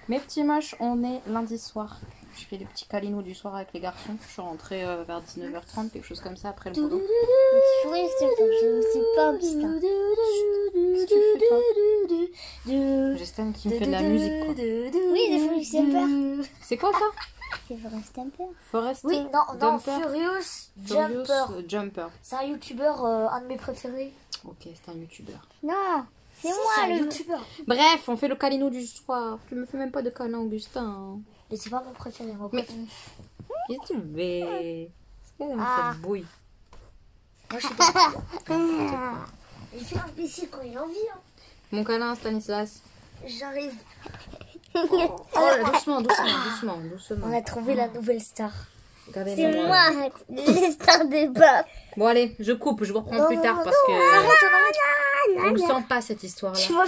Mes petits moches, on est lundi soir. Je fais des petits câlinous du soir avec les garçons. Je suis rentrée vers 19h30, quelque chose comme ça, après le boulot. Je ne sais pas, Augustin. Justin qui me fait de la musique, quoi. Oui, c'est Forest Jumper. C'est quoi ça? C'est Forest Jumper. Forest Oui, non, Jumper. Furious Furious Jumper. C'est un youtubeur, un de mes préférés. Ok, c'est un youtubeur. Non, c'est moi le youtubeur. Bref, on fait le câlinou du soir. Tu me fais même pas de câlin, Augustin. Mais c'est pas mon préféré, mon Mais- préféré. Qu'est-ce que tu fais? C'est quoi Ah. cette bouille? Moi, je sais pas. Il fait imbécile quand il a envie. Hein. Mon câlin, Stanislas. J'arrive. Oh, doucement. On a trouvé la nouvelle star. Regardez, C'est maman. moi, les stars des bas. Bon, allez, je coupe. Je vous reprends plus tard parce que on ne sent pas cette histoire-là. Tu vois.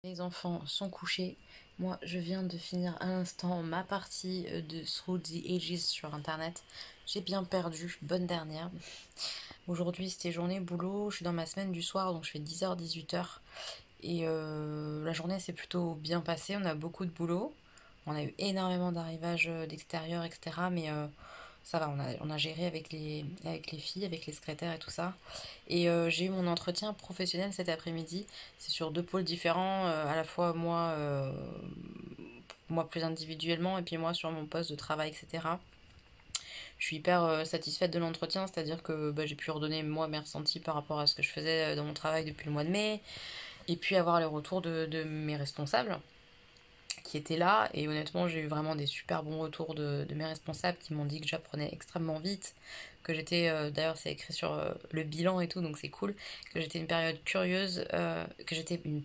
Les enfants sont couchés. Moi, je viens de finir à l'instant ma partie de Through the Ages sur Internet. J'ai bien perdu. Bonne dernière. Aujourd'hui, c'était journée boulot. Je suis dans ma semaine du soir, donc je fais 10h, 18h. Et la journée s'est plutôt bien passée. On a beaucoup de boulot. On a eu énormément d'arrivages d'extérieur, etc. Mais ça va, on a géré avec les filles, avec les secrétaires et tout ça. Et j'ai eu mon entretien professionnel cet après-midi. C'est sur 2 pôles différents, à la fois moi plus individuellement et puis moi sur mon poste de travail, etc. Je suis hyper satisfaite de l'entretien, c'est-à-dire que j'ai pu redonner moi mes ressentis par rapport à ce que je faisais dans mon travail depuis le mois de mai. Et puis avoir les retours de mes responsables qui étaient là, et honnêtement j'ai eu vraiment des super bons retours de mes responsables qui m'ont dit que j'apprenais extrêmement vite, que j'étais, d'ailleurs c'est écrit sur le bilan et tout, donc c'est cool, que j'étais une période curieuse, que j'étais une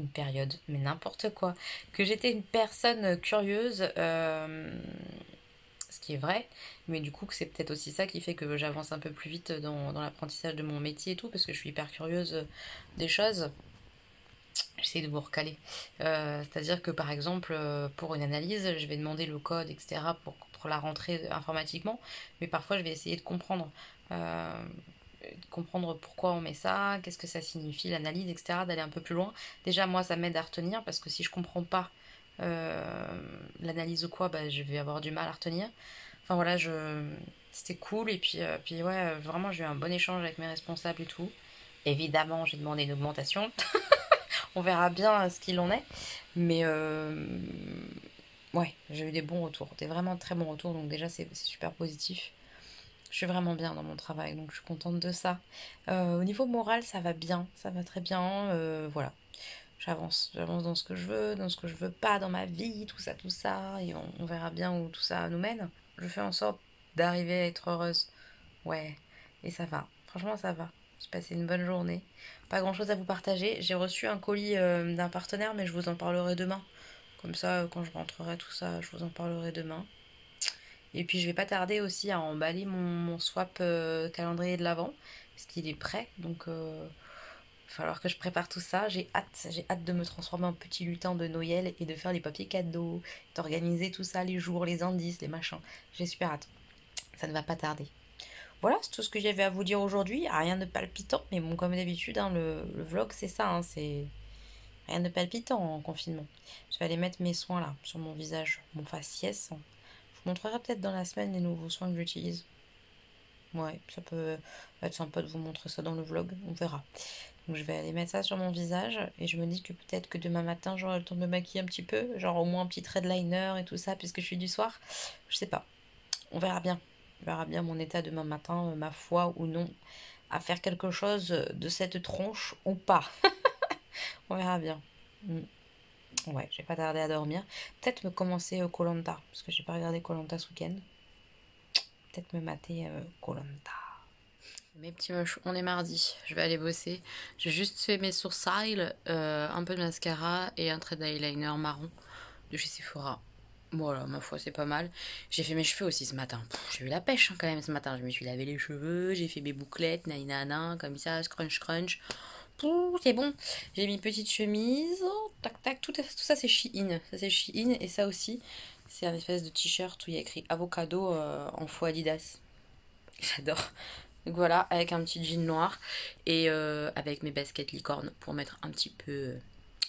période, mais n'importe quoi, que j'étais une personne curieuse, ce qui est vrai, mais du coup que c'est peut-être aussi ça qui fait que j'avance un peu plus vite dans l'apprentissage de mon métier et tout, parce que je suis hyper curieuse des choses. J'essaie de vous recaler. C'est-à-dire que par exemple, pour une analyse, je vais demander le code, etc. pour la rentrer informatiquement, mais parfois je vais essayer de comprendre. Comprendre pourquoi on met ça, qu'est-ce que ça signifie, l'analyse, etc. D'aller un peu plus loin. Déjà, moi, ça m'aide à retenir, parce que si je comprends pas l'analyse ou quoi, je vais avoir du mal à retenir. Enfin voilà, c'était cool, et puis ouais, vraiment j'ai eu un bon échange avec mes responsables et tout. Évidemment, j'ai demandé une augmentation. On verra bien ce qu'il en est. Mais ouais, j'ai eu des bons retours. Des vraiment très bons retours. Donc déjà, c'est super positif. Je suis vraiment bien dans mon travail. Donc je suis contente de ça. Au niveau moral, ça va bien. Ça va très bien. Voilà. J'avance dans ce que je veux, dans ce que je veux pas dans ma vie, tout ça. Et on verra bien où tout ça nous mène. Je fais en sorte d'arriver à être heureuse. Ouais. Et ça va. Franchement, ça va. J'ai passé une bonne journée. Pas grand chose à vous partager. J'ai reçu un colis d'un partenaire, mais je vous en parlerai demain. Comme ça, quand je rentrerai, tout ça, je vous en parlerai demain. Et puis je vais pas tarder aussi à emballer mon swap calendrier de l'Avent, parce qu'il est prêt. Donc il va falloir que je prépare tout ça. J'ai hâte de me transformer en petit lutin de Noël et de faire les papiers cadeaux, d'organiser tout ça, les jours, les indices, les machins. J'ai super hâte. Ça ne va pas tarder. Voilà, c'est tout ce que j'avais à vous dire aujourd'hui. Rien de palpitant, mais bon, comme d'habitude, hein, le vlog, c'est ça, hein, c'est rien de palpitant en confinement. Je vais aller mettre mes soins là, sur mon visage, mon faciès. Je vous montrerai peut-être dans la semaine les nouveaux soins que j'utilise. Ouais, ça peut être sympa de vous montrer ça dans le vlog, on verra. Donc je vais aller mettre ça sur mon visage, et je me dis que peut-être que demain matin, j'aurai le temps de me maquiller un petit peu, genre au moins un petit trait de liner et tout ça, puisque je suis du soir. Je sais pas, on verra bien. On verra bien mon état demain matin, ma foi ou non, à faire quelque chose de cette tronche ou pas. On verra bien. Ouais, j'ai pas tardé à dormir. Peut-être me commencer koh, parce que j'ai pas regardé koh ce week-end. Peut-être me mater koh. Mes petits moches, on est mardi. Je vais aller bosser. J'ai juste fait mes sourcils, un peu de mascara et un trait d'eyeliner marron de chez Sephora. Voilà, ma foi, c'est pas mal. J'ai fait mes cheveux aussi ce matin. J'ai eu la pêche quand même ce matin. Je me suis lavé les cheveux, j'ai fait mes bouclettes, naïnana, comme ça, scrunch crunch. C'est bon. J'ai mis une petite chemise. Oh, tac tac, tout ça c'est Shein. Ça c'est Shein, et ça aussi, c'est un espèce de t-shirt où il y a écrit avocado en faux Adidas. J'adore. Donc voilà, avec un petit jean noir et avec mes baskets licorne pour mettre un petit peu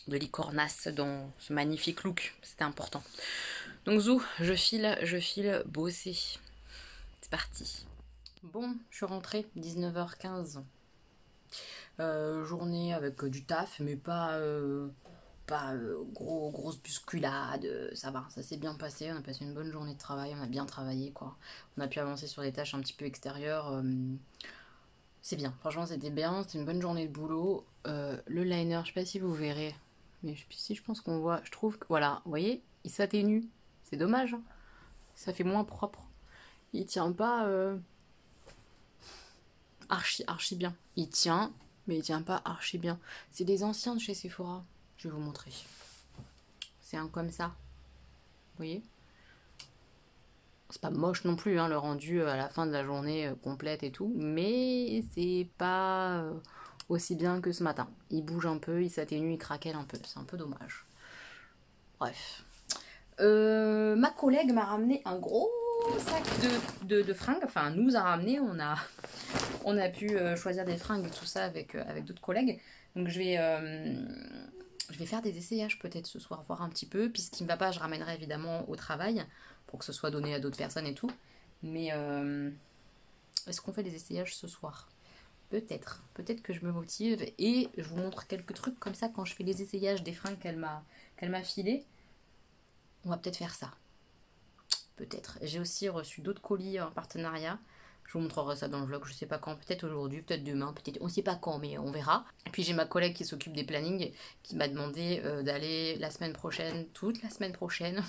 de licornasse dans ce magnifique look. C'était important. Donc zou, je file bosser. C'est parti. Bon, je suis rentrée, 19h15. Journée avec du taf, mais pas grosse bousculade, ça va, ça s'est bien passé, on a passé une bonne journée de travail, on a bien travaillé quoi. On a pu avancer sur des tâches un petit peu extérieures, c'est bien, franchement c'était bien, c'était une bonne journée de boulot. Le liner, je sais pas si vous verrez, mais si je pense qu'on voit, je trouve que, voilà, vous voyez, il s'atténue, c'est dommage, hein. Ça fait moins propre. Il tient pas archi bien. Il tient, mais il tient pas archi bien. C'est des anciens de chez Sephora. Je vais vous montrer. C'est un comme ça. Vous voyez? C'est pas moche non plus, hein, le rendu à la fin de la journée complète et tout. Mais c'est pas aussi bien que ce matin. Il bouge un peu, il s'atténue, il craquelle un peu. C'est un peu dommage. Bref. Ma collègue m'a ramené un gros sac de fringues. Enfin, nous a ramené. On a pu choisir des fringues et tout ça avec d'autres collègues. Donc je vais faire des essayages peut-être ce soir, voir un petit peu. Puis ce qui ne va pas, je ramènerai évidemment au travail pour que ce soit donné à d'autres personnes et tout. Mais est-ce qu'on fait des essayages ce soir? Peut-être. Peut-être que je me motive et je vous montre quelques trucs comme ça quand je fais les essayages des fringues qu'elle m'a filées. On va peut-être faire ça. Peut-être. J'ai aussi reçu d'autres colis en partenariat. Je vous montrerai ça dans le vlog, je sais pas quand, peut-être aujourd'hui, peut-être demain, peut-être on sait pas quand, mais on verra. Et puis j'ai ma collègue qui s'occupe des plannings qui m'a demandé d'aller la semaine prochaine, toute la semaine prochaine,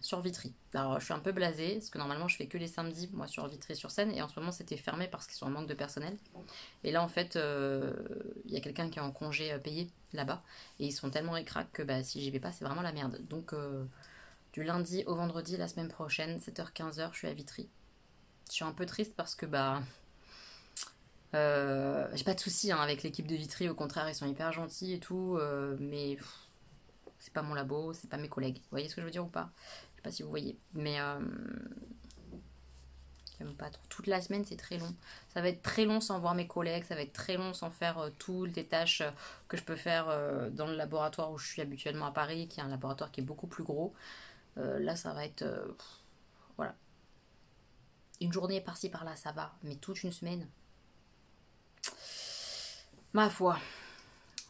sur Vitry. Alors je suis un peu blasée, parce que normalement je fais que les samedis, moi sur Vitry-sur-Seine, et en ce moment c'était fermé parce qu'ils sont en manque de personnel. Et là en fait, il y a quelqu'un qui est en congé payé là-bas, et ils sont tellement écraques que bah, si j'y vais pas, c'est vraiment la merde. Donc du lundi au vendredi, la semaine prochaine, 7h-15h, je suis à Vitry. Je suis un peu triste parce que bah j'ai pas de soucis hein, avec l'équipe de Vitry, au contraire ils sont hyper gentils et tout, mais c'est pas mon labo, c'est pas mes collègues. Vous voyez ce que je veux dire ou pas? Je sais pas si vous voyez, mais j'aime pas trop. Toute la semaine c'est très long. Ça va être très long sans voir mes collègues, ça va être très long sans faire toutes les tâches que je peux faire dans le laboratoire où je suis habituellement à Paris, qui est un laboratoire qui est beaucoup plus gros. Là ça va être voilà. Une journée par-ci par-là, ça va, mais toute une semaine, ma foi,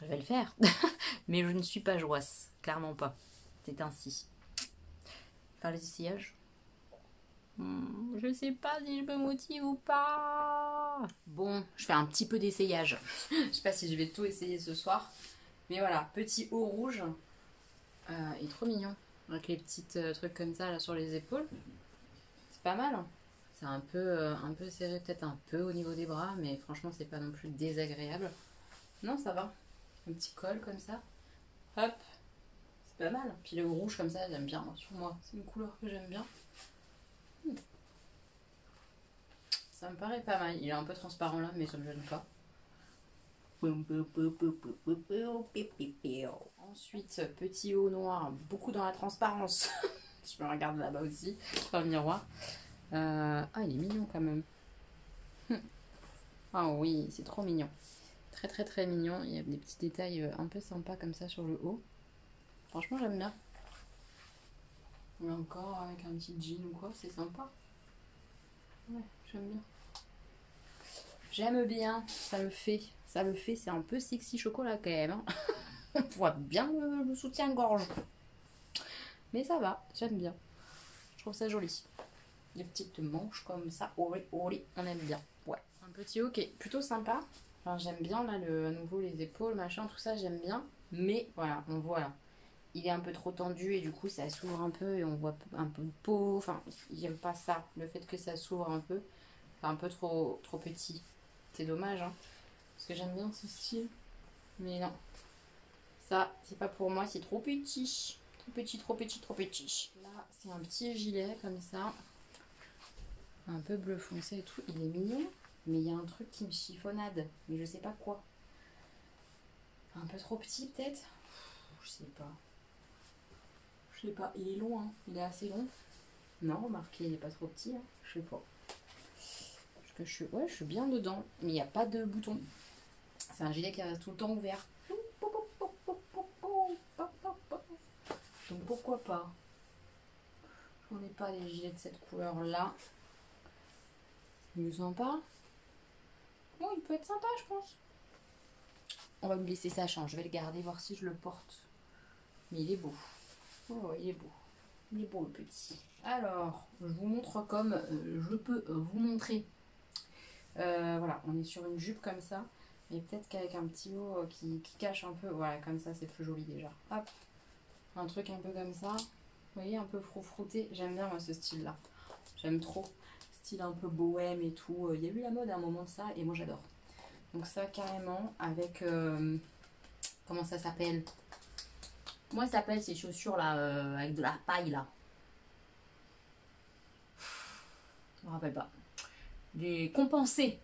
je vais le faire. Mais je ne suis pas joasse, clairement pas. C'est ainsi. Faire les essayages, je sais pas si je me motive ou pas. Bon, je fais un petit peu d'essayage. Je sais pas si je vais tout essayer ce soir. Mais voilà, petit haut rouge. Il est trop mignon. Avec les petits trucs comme ça là sur les épaules. C'est pas mal, hein. C'est un peu serré, peut-être un peu au niveau des bras, mais franchement, c'est pas non plus désagréable. Non, ça va. Un petit col comme ça. Hop. C'est pas mal. Puis le rouge comme ça, j'aime bien sur moi. C'est une couleur que j'aime bien. Ça me paraît pas mal. Il est un peu transparent là, mais ça me gêne pas. Ensuite, petit haut noir, beaucoup dans la transparence. Je me regarde là-bas aussi, sur le miroir. Ah, il est mignon quand même. Ah oui, c'est trop mignon. Très très très mignon. Il y a des petits détails un peu sympas comme ça sur le haut. Franchement, j'aime bien. Et encore avec un petit jean ou quoi, c'est sympa. Ouais, j'aime bien. J'aime bien, ça me fait, c'est un peu sexy chocolat quand même. Hein. On voit bien le soutien-gorge. Mais ça va, j'aime bien. Je trouve ça joli. Des petites manches comme ça, on aime bien. Ouais. Un petit haut qui est plutôt sympa. Enfin, j'aime bien là, à nouveau les épaules, machin, tout ça, j'aime bien. Mais voilà, on voit là. Il est un peu trop tendu et du coup ça s'ouvre un peu et on voit un peu de peau. Enfin, j'aime pas ça. Le fait que ça s'ouvre un peu, c'est un peu trop petit. C'est dommage, hein. Parce que j'aime bien ce style. Mais non. Ça, c'est pas pour moi, c'est trop petit. Trop petit, trop petit, trop petit. Là, c'est un petit gilet comme ça. Un peu bleu foncé et tout. Il est mignon. Mais il y a un truc qui me chiffonnade. Mais je sais pas quoi. Un peu trop petit peut-être. Je sais pas. Je sais pas. Il est long, hein. Il est assez long. Non, remarquez, il est pas trop petit. Hein. Je sais pas. Je ouais, je suis bien dedans, mais il n'y a pas de bouton. C'est un gilet qui reste tout le temps ouvert. Donc pourquoi pas? On n'est pas les gilets de cette couleur-là. Il est sympa. Bon, il peut être sympa, je pense. On va me laisser sa chance. Je vais le garder, voir si je le porte. Mais il est beau. Oh, il est beau. Il est beau, le petit. Alors, je vous montre comme je peux vous montrer. Voilà, on est sur une jupe comme ça. Mais peut-être qu'avec un petit haut qui cache un peu. Voilà, comme ça, c'est plus joli déjà. Hop. Un truc un peu comme ça. Vous voyez, un peu froufrouté. J'aime bien, moi, ce style-là. J'aime trop. Style un peu bohème et tout. Il y a eu la mode à un moment de ça et moi, j'adore. Donc ça, carrément, avec... comment ça s'appelle? Comment ça s'appelle ces chaussures là, avec de la paille là? Je me rappelle pas. Des compensés.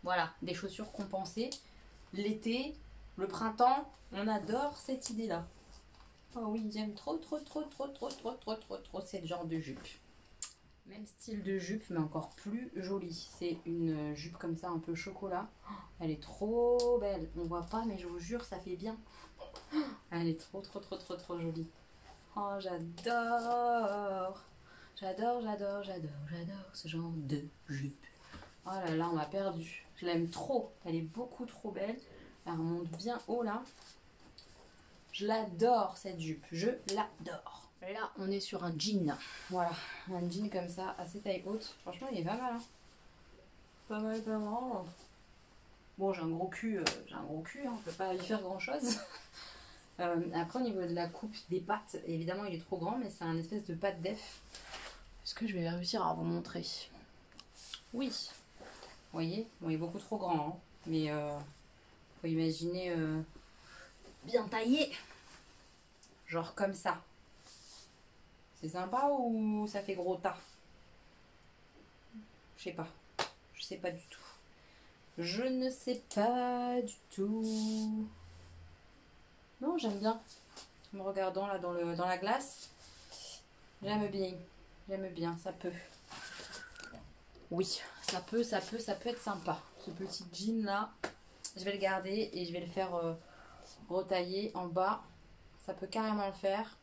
Voilà, des chaussures compensées. L'été, le printemps, on adore cette idée-là. Oh oui, j'aime trop ce genre de jupe. Même style de jupe, mais encore plus jolie. C'est une jupe comme ça, un peu chocolat. Elle est trop belle. On voit pas, mais je vous jure, ça fait bien. Elle est trop jolie. Oh, j'adore. J'adore ce genre de jupe. Oh là là, on m'a perdu. Je l'aime trop. Elle est beaucoup trop belle. Elle remonte bien haut là. Je l'adore cette jupe. Je l'adore. Là, on est sur un jean. Voilà, un jean comme ça, assez taille haute. Franchement, il est pas mal. Hein. Pas mal. Bon, j'ai un gros cul, hein. On peut pas y faire grand chose. Après, au niveau de la coupe des pattes, évidemment, il est trop grand, mais c'est un espèce de patte def. Est-ce que je vais réussir à vous montrer? Oui. Vous voyez, bon, il est beaucoup trop grand, hein. Mais faut imaginer bien taillé. Genre comme ça. C'est sympa ou ça fait gros tas? Je sais pas. Je sais pas du tout. Je ne sais pas du tout. Non, j'aime bien. En me regardant là dans la glace. J'aime bien. J'aime bien, ça peut. Oui, ça peut être sympa. Ce petit jean là, je vais le garder et je vais le faire retailler en bas. Ça peut carrément le faire.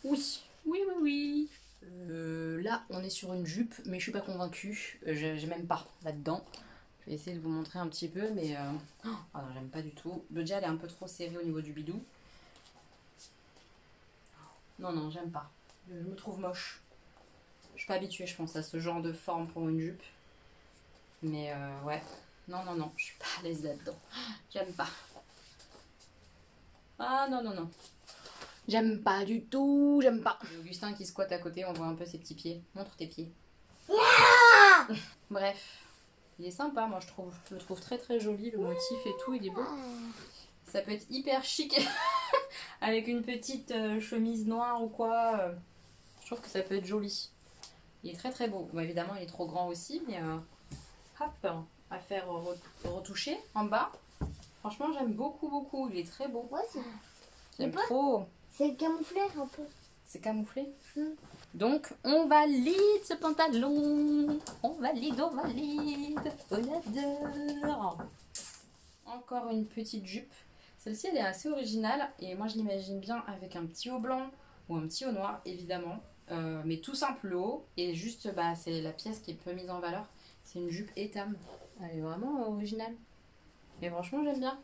Oui. Là, on est sur une jupe, mais je suis pas convaincue. J'ai même pas là-dedans. Je vais essayer de vous montrer un petit peu, mais oh, non, j'aime pas du tout. Le gel est un peu trop serré au niveau du bidou. Non, j'aime pas. Je me trouve moche. Je suis pas habituée, je pense, à ce genre de forme pour une jupe. Mais ouais. Non, je suis pas à l'aise là-dedans. J'aime pas. Ah non. J'aime pas du tout, j'aime pas. Augustin qui squatte à côté, on voit un peu ses petits pieds. Montre tes pieds. Bref, il est sympa, moi je trouve. Je le trouve très joli, le motif et tout, il est beau. Ça peut être hyper chic avec une petite chemise noire ou quoi. Je trouve que ça peut être joli. Il est très beau. Bon, évidemment, il est trop grand aussi, mais hop, à faire retoucher en bas. Franchement, j'aime beaucoup. Il est très beau. Ouais, j'aime trop. C'est camouflé un peu. C'est camouflé. Donc, on valide ce pantalon. On valide. On adore. Encore une petite jupe. Celle-ci, elle est assez originale. Et moi, je l'imagine bien avec un petit haut blanc ou un petit haut noir, évidemment. Mais tout simple le haut. Et juste, bah, c'est la pièce qui est peu mise en valeur. C'est une jupe étame. Elle est vraiment originale. Et franchement, j'aime bien.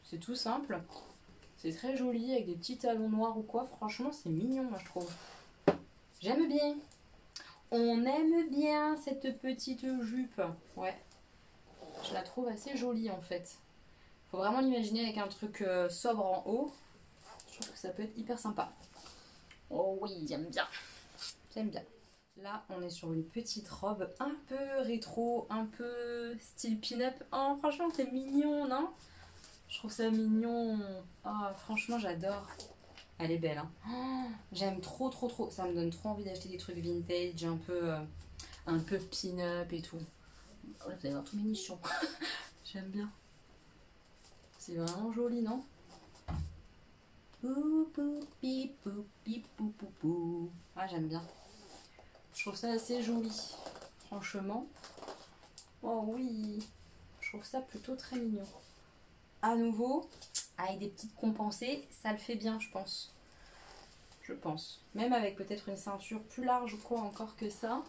C'est tout simple. C'est très joli avec des petits talons noirs ou quoi. Franchement, c'est mignon, moi, je trouve. J'aime bien. On aime bien cette petite jupe. Ouais. Je la trouve assez jolie, en fait. Faut vraiment l'imaginer avec un truc sobre en haut. Je trouve que ça peut être hyper sympa. Oh oui, j'aime bien. J'aime bien. Là, on est sur une petite robe un peu rétro, un peu style pin-up. Oh, franchement, c'est mignon, non? Je trouve ça mignon. Oh, franchement, j'adore. Elle est belle, hein. Oh, j'aime trop. Ça me donne trop envie d'acheter des trucs vintage, un peu pin-up et tout. Oh là, vous allez voir tous mes nichons. J'aime bien. C'est vraiment joli, non? Ah, j'aime bien. Je trouve ça assez joli. Franchement, Oh oui, je trouve ça plutôt très mignon. À nouveau, avec des petites compensées, ça le fait bien, je pense. Je pense. Même avec peut-être une ceinture plus large ou quoi encore que ça.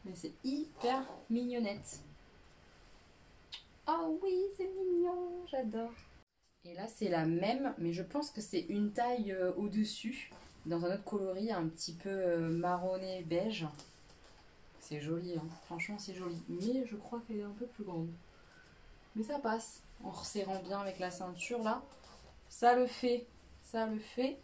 Mais c'est hyper mignonnette. Oh oui, c'est mignon, j'adore. Et là, c'est la même, mais je pense que c'est une taille au-dessus. Dans un autre coloris, un petit peu marronné beige. C'est joli, hein. Franchement, c'est joli. Mais je crois qu'elle est un peu plus grande. Mais ça passe. En resserrant bien avec la ceinture, là. Ça le fait. Ça le fait.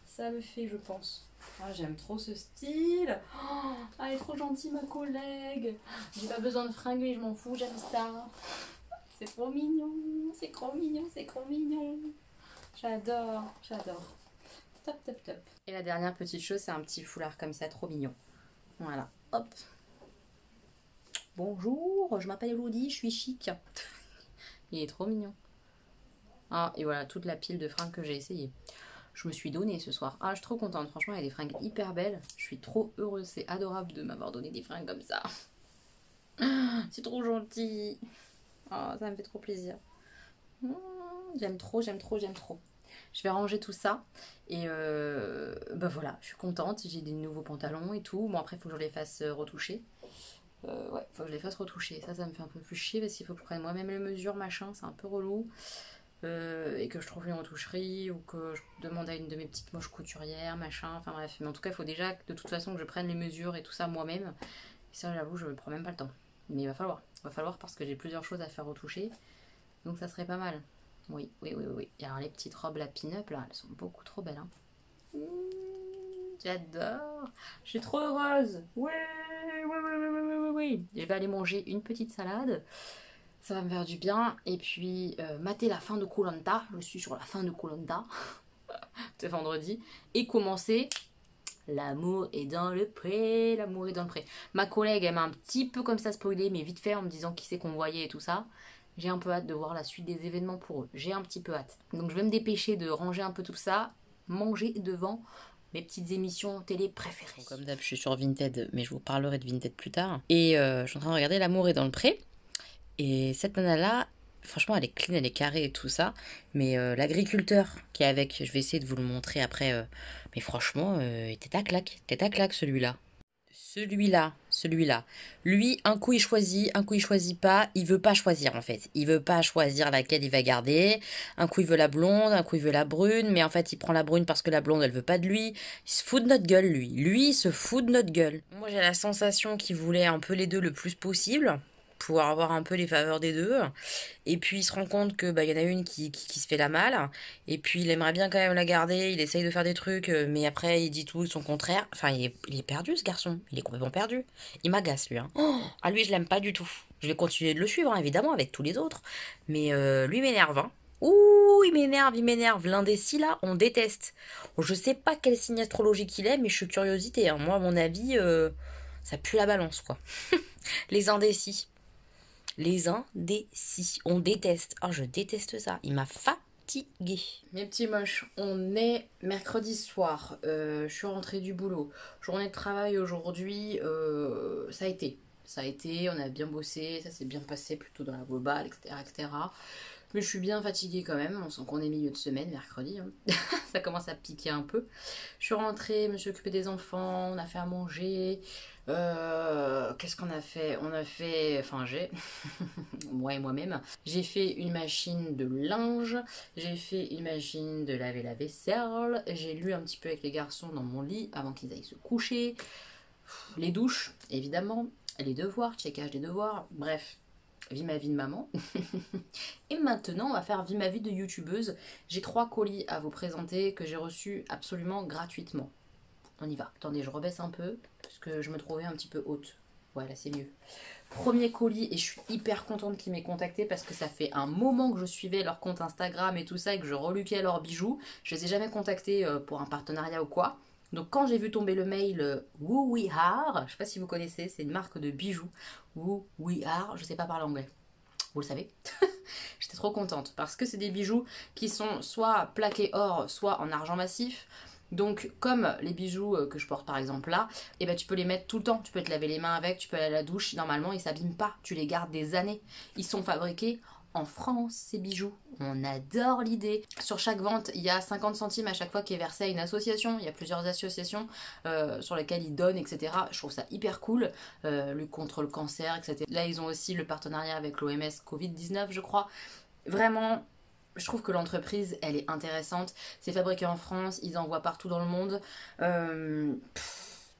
Ça le fait, je pense. Ah, j'aime trop ce style. Oh, elle est trop gentille, ma collègue. J'ai pas besoin de fringuer, je m'en fous, j'aime ça. C'est trop mignon. C'est trop mignon, c'est trop mignon. J'adore, j'adore. Top, top, top. Et la dernière petite chose, c'est un petit foulard comme ça, trop mignon. Voilà, hop. Bonjour, je m'appelle Elodie, je suis chic. Il est trop mignon. Ah, et voilà, toute la pile de fringues que j'ai essayé. Je me suis donnée ce soir. Ah, je suis trop contente. Franchement, il y a des fringues hyper belles. Je suis trop heureuse. C'est adorable de m'avoir donné des fringues comme ça. C'est trop gentil. Oh, ça me fait trop plaisir. J'aime trop, j'aime trop, j'aime trop. Je vais ranger tout ça. Et bah voilà, je suis contente. J'ai des nouveaux pantalons et tout. Bon, après, il faut que je les fasse retoucher. Ouais, faut que je les fasse retoucher. Ça me fait un peu plus chier parce qu'il faut que je prenne moi-même les mesures, machin. C'est un peu relou. Et que je trouve une retoucherie ou que je demande à une de mes petites moches couturières, machin, enfin bref. Mais en tout cas, il faut déjà de toute façon que je prenne les mesures et tout ça moi-même. Et ça, j'avoue, je ne prends même pas le temps. Mais il va falloir. Il va falloir parce que j'ai plusieurs choses à faire retoucher. Donc ça serait pas mal. Oui, oui, oui, oui. Et alors les petites robes, la pin-up, là, elles sont beaucoup trop belles. Hein. J'adore. Je suis trop heureuse. Oui, oui, oui, oui, oui, oui, oui. Je vais aller manger une petite salade. Ça va me faire du bien. Et puis, mater la fin de koh Lanta. Je suis sur la fin de koh Lanta. C'est vendredi. Et commencer. L'amour est dans le pré. L'amour est dans le pré. Ma collègue, elle m'a un petit peu comme ça spoilé, mais vite fait en me disant qui c'est qu'on voyait et tout ça. J'ai un peu hâte de voir la suite des événements pour eux. J'ai un petit peu hâte. Donc, je vais me dépêcher de ranger un peu tout ça. Manger devant mes petites émissions télé préférées. Comme d'hab, je suis sur Vinted, mais je vous parlerai de Vinted plus tard. Et je suis en train de regarder L'amour est dans le pré. Et cette nana-là, franchement, elle est clean, elle est carrée et tout ça. Mais l'agriculteur qui est avec, je vais essayer de vous le montrer après. Mais franchement, il était à claque celui-là. Celui-là. Lui, un coup il choisit pas. Il veut pas choisir en fait. Il veut pas choisir laquelle il va garder. Un coup il veut la blonde, un coup il veut la brune. Mais en fait, il prend la brune parce que la blonde, elle veut pas de lui. Il se fout de notre gueule, lui. Lui, il se fout de notre gueule. Moi, j'ai la sensation qu'il voulait un peu les deux le plus possible. Pouvoir avoir un peu les faveurs des deux. Et puis il se rend compte que bah, y en a une qui se fait la malle. Et puis il aimerait bien quand même la garder. Il essaye de faire des trucs, mais après il dit tout son contraire. Enfin, il est perdu ce garçon. Il est complètement perdu. Il m'agace lui. Hein. Oh, ah lui je l'aime pas du tout. Je vais continuer de le suivre hein, évidemment avec tous les autres. Mais lui m'énerve. Hein. Ouh, il m'énerve. L'indécis là, on déteste. Je sais pas quel signe astrologique il est, mais je suis curiosité. Hein. Moi, à mon avis, ça pue la balance quoi. Les indécis. Les indécis. On déteste. Oh, je déteste ça. Il m'a fatiguée. Mes petits moches, on est mercredi soir. Je suis rentrée du boulot. Journée de travail aujourd'hui. Ça a été. On a bien bossé. Ça s'est bien passé plutôt dans la globale, etc., etc. Mais je suis bien fatiguée quand même. On sent qu'on est milieu de semaine, mercredi. Hein. Ça commence à piquer un peu. Je suis rentrée, je me suis occupée des enfants. On a fait à manger. Qu'est-ce qu'on a fait? Enfin j'ai, moi et moi-même, j'ai fait une machine de linge, j'ai fait une machine de laver la vaisselle, j'ai lu un petit peu avec les garçons dans mon lit avant qu'ils aillent se coucher, les douches, évidemment, les devoirs, checkage des devoirs, bref, vie ma vie de maman. Et maintenant, on va faire vie ma vie de youtubeuse. J'ai 3 colis à vous présenter que j'ai reçus absolument gratuitement. On y va. Attendez, je rebaisse un peu parce que je me trouvais un petit peu haute. Voilà, c'est mieux. Premier colis et je suis hyper contente qu'ils m'aient contacté parce que ça fait un moment que je suivais leur compte Instagram et tout ça et que je reluquais leurs bijoux. Je les ai jamais contactés pour un partenariat ou quoi. Donc quand j'ai vu tomber le mail Woo We Are, je sais pas si vous connaissez, c'est une marque de bijoux. Woo We Are, je sais pas parler anglais. Vous le savez. J'étais trop contente parce que c'est des bijoux qui sont soit plaqués or, soit en argent massif. Donc comme les bijoux que je porte par exemple là, et ben tu peux les mettre tout le temps, tu peux te laver les mains avec, tu peux aller à la douche, normalement ils s'abîment pas, tu les gardes des années. Ils sont fabriqués en France ces bijoux, on adore l'idée. Sur chaque vente il y a 50 centimes à chaque fois qui est versé à une association, il y a plusieurs associations sur lesquelles ils donnent, etc. Je trouve ça hyper cool, lutte contre le cancer, etc. Là ils ont aussi le partenariat avec l'OMS Covid-19 je crois. Vraiment, je trouve que l'entreprise, elle est intéressante. C'est fabriqué en France, ils envoient partout dans le monde.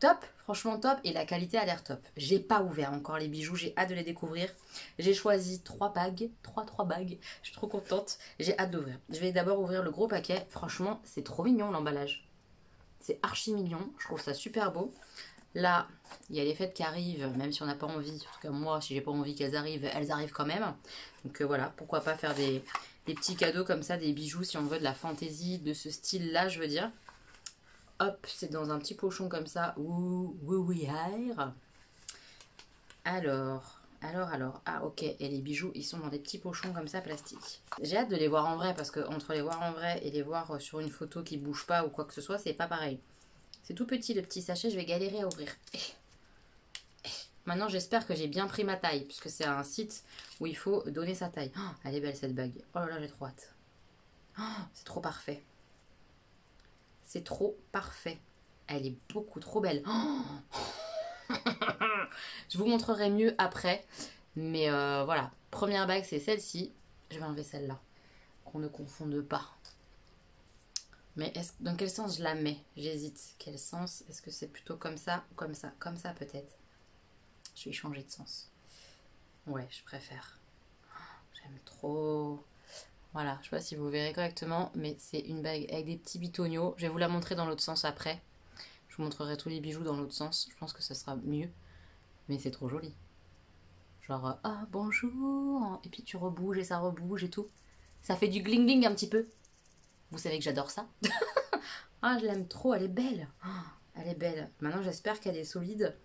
Top, franchement top. Et la qualité a l'air top. J'ai pas ouvert encore les bijoux, j'ai hâte de les découvrir. J'ai choisi 3 bagues, 3 bagues. Je suis trop contente, j'ai hâte d'ouvrir. Je vais d'abord ouvrir le gros paquet. Franchement, c'est trop mignon l'emballage. C'est archi mignon, je trouve ça super beau. Là, il y a les fêtes qui arrivent, même si on n'a pas envie. En tout cas, moi, si j'ai pas envie qu'elles arrivent, elles arrivent quand même. Donc voilà, pourquoi pas faire des petits cadeaux comme ça, des bijoux, si on veut de la fantaisie, de ce style-là, je veux dire. Hop, c'est dans un petit pochon comme ça. Ouh, oui, alors. Ah, ok. Et les bijoux, ils sont dans des petits pochons comme ça, plastique. J'ai hâte de les voir en vrai, parce que entre les voir en vrai et les voir sur une photo qui bouge pas ou quoi que ce soit, c'est pas pareil. C'est tout petit le petit sachet, je vais galérer à ouvrir. Maintenant j'espère que j'ai bien pris ma taille, puisque c'est un site où il faut donner sa taille. Oh, elle est belle cette bague. Oh là là, j'ai trop hâte. Oh, c'est trop parfait. C'est trop parfait. Elle est beaucoup trop belle. Oh je vous montrerai mieux après. Mais voilà, première bague c'est celle-ci. Je vais enlever celle-là. Qu'on ne confonde pas. Mais dans quel sens je la mets? J'hésite. Quel sens? Est-ce que c'est plutôt comme ça ou comme ça? Comme ça peut-être. Je vais changer de sens. Ouais, je préfère. J'aime trop. Voilà, je sais pas si vous verrez correctement, mais c'est une bague avec des petits bitoniaux. Je vais vous la montrer dans l'autre sens après. Je vous montrerai tous les bijoux dans l'autre sens. Je pense que ça sera mieux. Mais c'est trop joli. Genre, ah bonjour. Et puis tu rebouges et ça rebouge et tout. Ça fait du gling gling un petit peu. Vous savez que j'adore ça. Ah, je l'aime trop, elle est belle. Oh, elle est belle. Maintenant, j'espère qu'elle est solide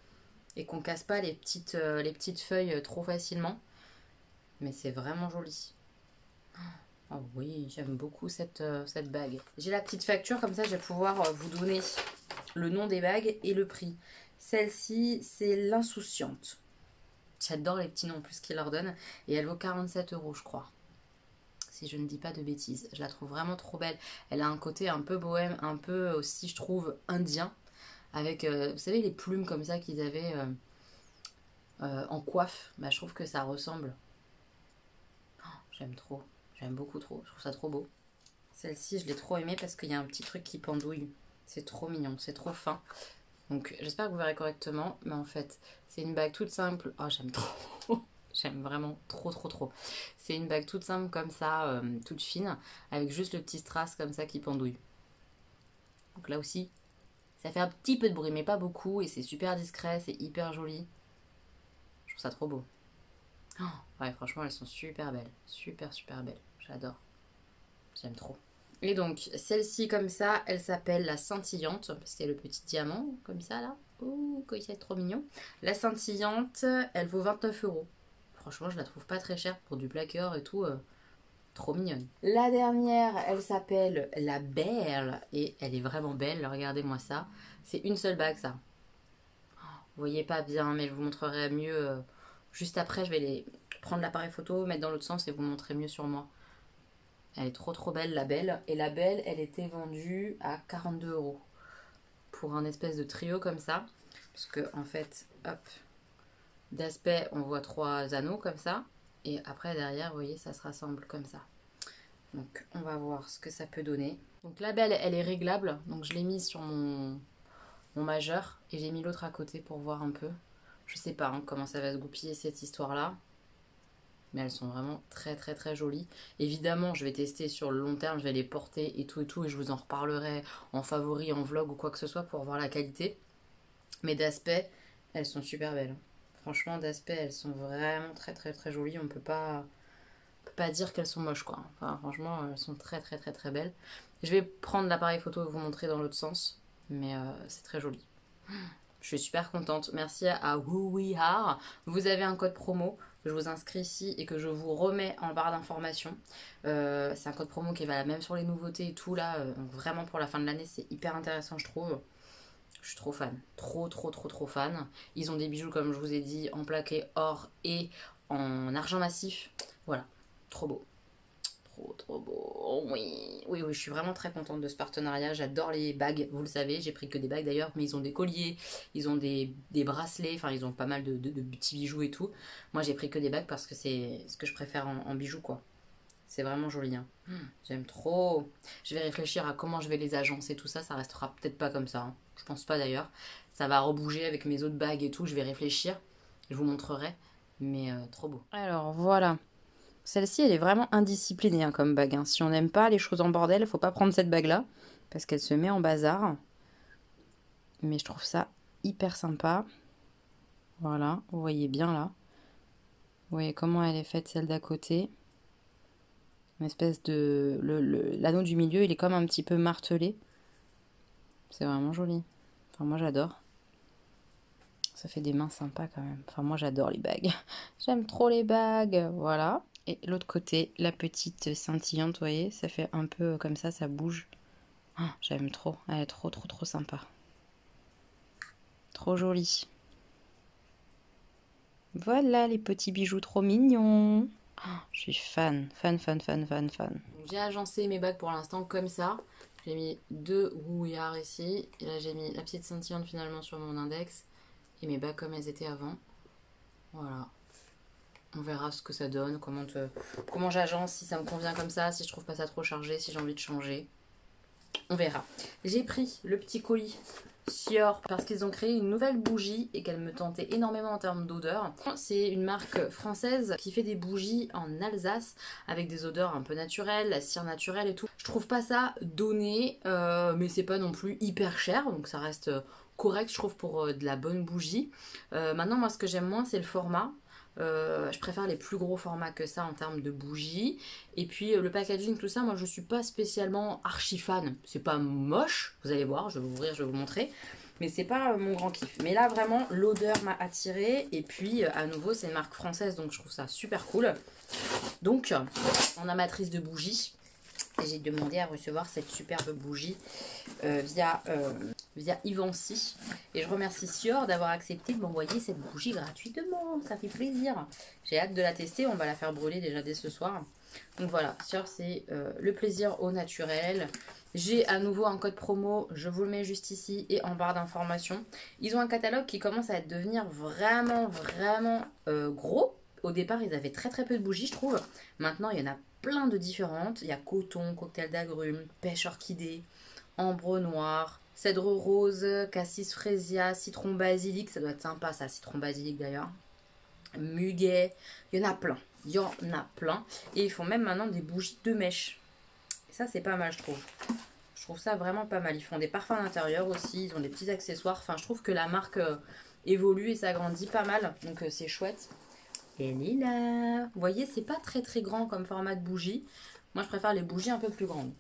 et qu'on casse pas les petites feuilles trop facilement. Mais c'est vraiment joli. Oh oui, j'aime beaucoup cette bague. J'ai la petite facture, comme ça je vais pouvoir vous donner le nom des bagues et le prix. Celle-ci, c'est l'insouciante. J'adore les petits noms en plus qu'ils leur donnent. Et elle vaut 47 € je crois. Si je ne dis pas de bêtises. Je la trouve vraiment trop belle. Elle a un côté un peu bohème, un peu aussi je trouve indien. Avec, vous savez les plumes comme ça qu'ils avaient en coiffe. Bah, je trouve que ça ressemble. Oh, j'aime trop. J'aime beaucoup trop. Je trouve ça trop beau. Celle-ci je l'ai trop aimée parce qu'il y a un petit truc qui pendouille. C'est trop mignon, c'est trop fin. Donc j'espère que vous verrez correctement. Mais en fait c'est une bague toute simple. Oh j'aime trop. J'aime vraiment trop trop trop. C'est une bague toute simple comme ça, toute fine, avec juste le petit strass comme ça qui pendouille. Donc là aussi, ça fait un petit peu de bruit, mais pas beaucoup, et c'est super discret, c'est hyper joli. Je trouve ça trop beau. Oh, ouais, franchement, elles sont super belles. Super super belles. J'adore. J'aime trop. Et donc, celle-ci comme ça, elle s'appelle la scintillante, parce qu'il y a le petit diamant, comme ça là. Oh, c'est trop mignon. La scintillante, elle vaut 29 €. Franchement, je la trouve pas très chère pour du plaqueur et tout. Trop mignonne. La dernière, elle s'appelle la Belle. Et elle est vraiment belle. Regardez-moi ça. C'est une seule bague, ça. Vous voyez pas bien, mais je vous montrerai mieux. Juste après, je vais prendre l'appareil photo, mettre dans l'autre sens et vous montrer mieux sur moi. Elle est trop trop belle, la Belle. Et la Belle, elle était vendue à 42 €. Pour un espèce de trio comme ça. Parce que, en fait, hop... D'aspect, on voit 3 anneaux comme ça. Et après, derrière, vous voyez, ça se rassemble comme ça. Donc, on va voir ce que ça peut donner. Donc, la Belle, elle est réglable. Donc, je l'ai mise sur mon majeur. Et j'ai mis l'autre à côté pour voir un peu. Je sais pas comment ça va se goupiller, cette histoire-là. Mais elles sont vraiment très, très, très jolies. Évidemment, je vais tester sur le long terme. Je vais les porter et tout. Et je vous en reparlerai en favori, en vlog ou quoi que ce soit pour voir la qualité. Mais d'aspect, elles sont super belles. Franchement, d'aspect, elles sont vraiment très très très jolies. On peut pas dire qu'elles sont moches, quoi. Enfin, franchement, elles sont très très très très belles. Je vais prendre l'appareil photo et vous montrer dans l'autre sens. Mais c'est très joli. Je suis super contente. Merci à Wooweehar. Vous avez un code promo. que je vous inscris ici et que je vous remets en barre d'informations. C'est un code promo qui est valable même sur les nouveautés et tout là. Donc vraiment pour la fin de l'année, c'est hyper intéressant je trouve. Je suis trop fan, trop fan. Ils ont des bijoux comme je vous ai dit en plaqué or et en argent massif. Voilà, trop beau. Trop beau. Oh, oui, je suis vraiment très contente de ce partenariat. J'adore les bagues, vous le savez. J'ai pris que des bagues d'ailleurs, mais ils ont des colliers, ils ont des bracelets, enfin ils ont pas mal de petits bijoux et tout. Moi j'ai pris que des bagues parce que c'est ce que je préfère en bijoux quoi. C'est vraiment joli. Hein. J'aime trop. Je vais réfléchir à comment je vais les agencer tout ça. Ça restera peut-être pas comme ça. Hein. Je pense pas d'ailleurs. Ça va rebouger avec mes autres bagues et tout. Je vais réfléchir. Je vous montrerai. Mais trop beau. Alors voilà. Celle-ci, elle est vraiment indisciplinée hein, comme bague. Hein. Si on n'aime pas les choses en bordel, il faut pas prendre cette bague-là. Parce qu'elle se met en bazar. Mais je trouve ça hyper sympa. Voilà, vous voyez bien là. Vous voyez comment elle est faite celle d'à côté. Une espèce de... L'anneau du milieu, il est comme un petit peu martelé. C'est vraiment joli. Enfin, moi, j'adore. Ça fait des mains sympas quand même. Enfin, moi, j'adore les bagues. J'aime trop les bagues. Voilà. Et l'autre côté, la petite scintillante, vous voyez, ça fait un peu comme ça bouge. Oh, j'aime trop. Elle est trop sympa. Trop jolie. Voilà les petits bijoux trop mignons. Oh, je suis fan. Fan. J'ai agencé mes bagues pour l'instant comme ça. J'ai mis 2 rouillards ici. Et là, j'ai mis la petite scintillante finalement sur mon index. Et mes bagues comme elles étaient avant. Voilà. On verra ce que ça donne, comment j'agence, si ça me convient comme ça, si je trouve pas ça trop chargé, si j'ai envie de changer. On verra. J'ai pris le petit colis Sior parce qu'ils ont créé une nouvelle bougie et qu'elle me tentait énormément en termes d'odeur. C'est une marque française qui fait des bougies en Alsace avec des odeurs un peu naturelles, la cire naturelle et tout. Je trouve pas ça donné, mais c'est pas non plus hyper cher, donc ça reste correct je trouve pour de la bonne bougie. Maintenant moi ce que j'aime moins c'est le format. Je préfère les plus gros formats que ça en termes de bougies. Et puis le packaging, tout ça, moi je suis pas spécialement archi fan. C'est pas moche, vous allez voir, je vais vous ouvrir, je vais vous montrer. Mais c'est pas mon grand kiff. Mais là vraiment, l'odeur m'a attirée. Et puis à nouveau, c'est une marque française, donc je trouve ça super cool. Donc, en amatrice de bougies, j'ai demandé à recevoir cette superbe bougie via Ivancy. Et je remercie Sior d'avoir accepté de m'envoyer cette bougie gratuitement. Ça fait plaisir. J'ai hâte de la tester. On va la faire brûler déjà dès ce soir. Donc voilà, Sior, c'est le plaisir au naturel. J'ai à nouveau un code promo. Je vous le mets juste ici et en barre d'informations. Ils ont un catalogue qui commence à devenir vraiment gros. Au départ, ils avaient très peu de bougies, je trouve. Maintenant, il y en a plein de différentes. Il y a coton, cocktail d'agrumes, pêche orchidée, ambre noir, cèdre rose, cassis frésia, citron basilic. Ça doit être sympa ça, citron basilic d'ailleurs. Muguet. Il y en a plein. Il y en a plein. Et ils font même maintenant des bougies de mèche. Et ça, c'est pas mal, je trouve. Je trouve ça vraiment pas mal. Ils font des parfums d'intérieur aussi. Ils ont des petits accessoires. Enfin, je trouve que la marque évolue et s'agrandit pas mal. Donc, c'est chouette. Et là, vous voyez, c'est pas très grand comme format de bougie. Moi, je préfère les bougies un peu plus grandes.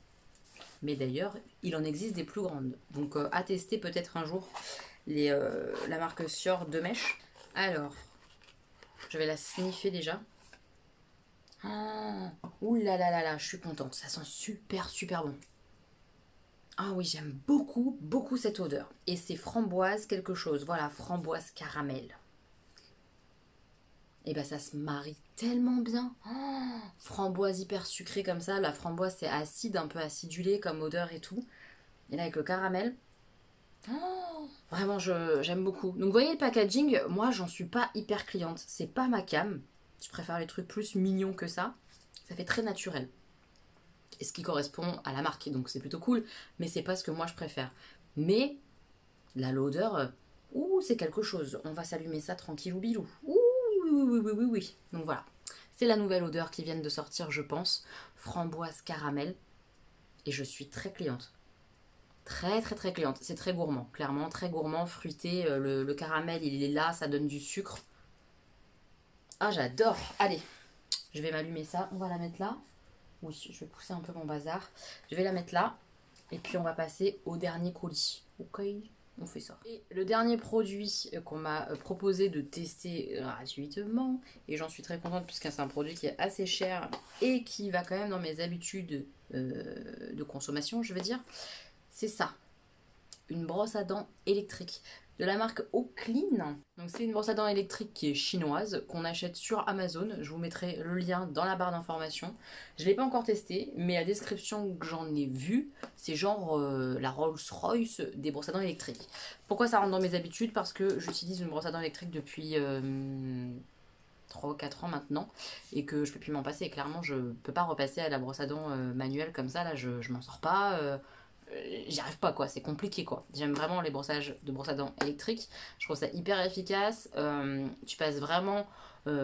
Mais d'ailleurs, il en existe des plus grandes. Donc, à tester peut-être un jour la marque Sior de mèche. Alors, je vais la sniffer déjà. Ah, ouh là, je suis contente. Ça sent super bon. Ah oui, j'aime beaucoup cette odeur. Et c'est framboise quelque chose. Voilà, framboise caramel. Et ben ça se marie tellement bien. Oh, framboise hyper sucrée comme ça. La framboise c'est acide, un peu acidulé comme odeur et tout. Et là avec le caramel. Oh, vraiment j'aime beaucoup. Donc vous voyez le packaging, moi j'en suis pas hyper cliente. C'est pas ma came. Je préfère les trucs plus mignons que ça. Ça fait très naturel. Et ce qui correspond à la marque. Donc c'est plutôt cool. Mais c'est pas ce que moi je préfère. Mais là l'odeur, ouh c'est quelque chose. On va s'allumer ça tranquillou bilou. Ouh. Oui. Donc voilà, c'est la nouvelle odeur qui vient de sortir, je pense. Framboise caramel. Et je suis très cliente. Très cliente. C'est très gourmand, clairement. Très gourmand, fruité. Le caramel, il est là, ça donne du sucre. Ah, j'adore. Allez, je vais m'allumer ça. On va la mettre là. Oui, je vais pousser un peu mon bazar. Je vais la mettre là. Et puis, on va passer au dernier colis. Ok. on fait ça. Et le dernier produit qu'on m'a proposé de tester gratuitement, et j'en suis très contente puisque c'est un produit qui est assez cher et qui va quand même dans mes habitudes de consommation, je veux dire, c'est ça. Une brosse à dents électrique de la marque Oclean. Donc c'est une brosse à dents électrique qui est chinoise, qu'on achète sur Amazon. Je vous mettrai le lien dans la barre d'informations. Je ne l'ai pas encore testé, mais la description que j'en ai vue, c'est genre la Rolls-Royce des brosses à dents électriques. Pourquoi ça rentre dans mes habitudes? Parce que j'utilise une brosse à dents électrique depuis 3 ou 4 ans maintenant, et que je peux plus m'en passer. Clairement, je peux pas repasser à la brosse à dents manuelle comme ça, là je m'en sors pas. J'y arrive pas quoi, c'est compliqué quoi. J'aime vraiment les brossages de brosse à dents électriques, je trouve ça hyper efficace. Tu passes vraiment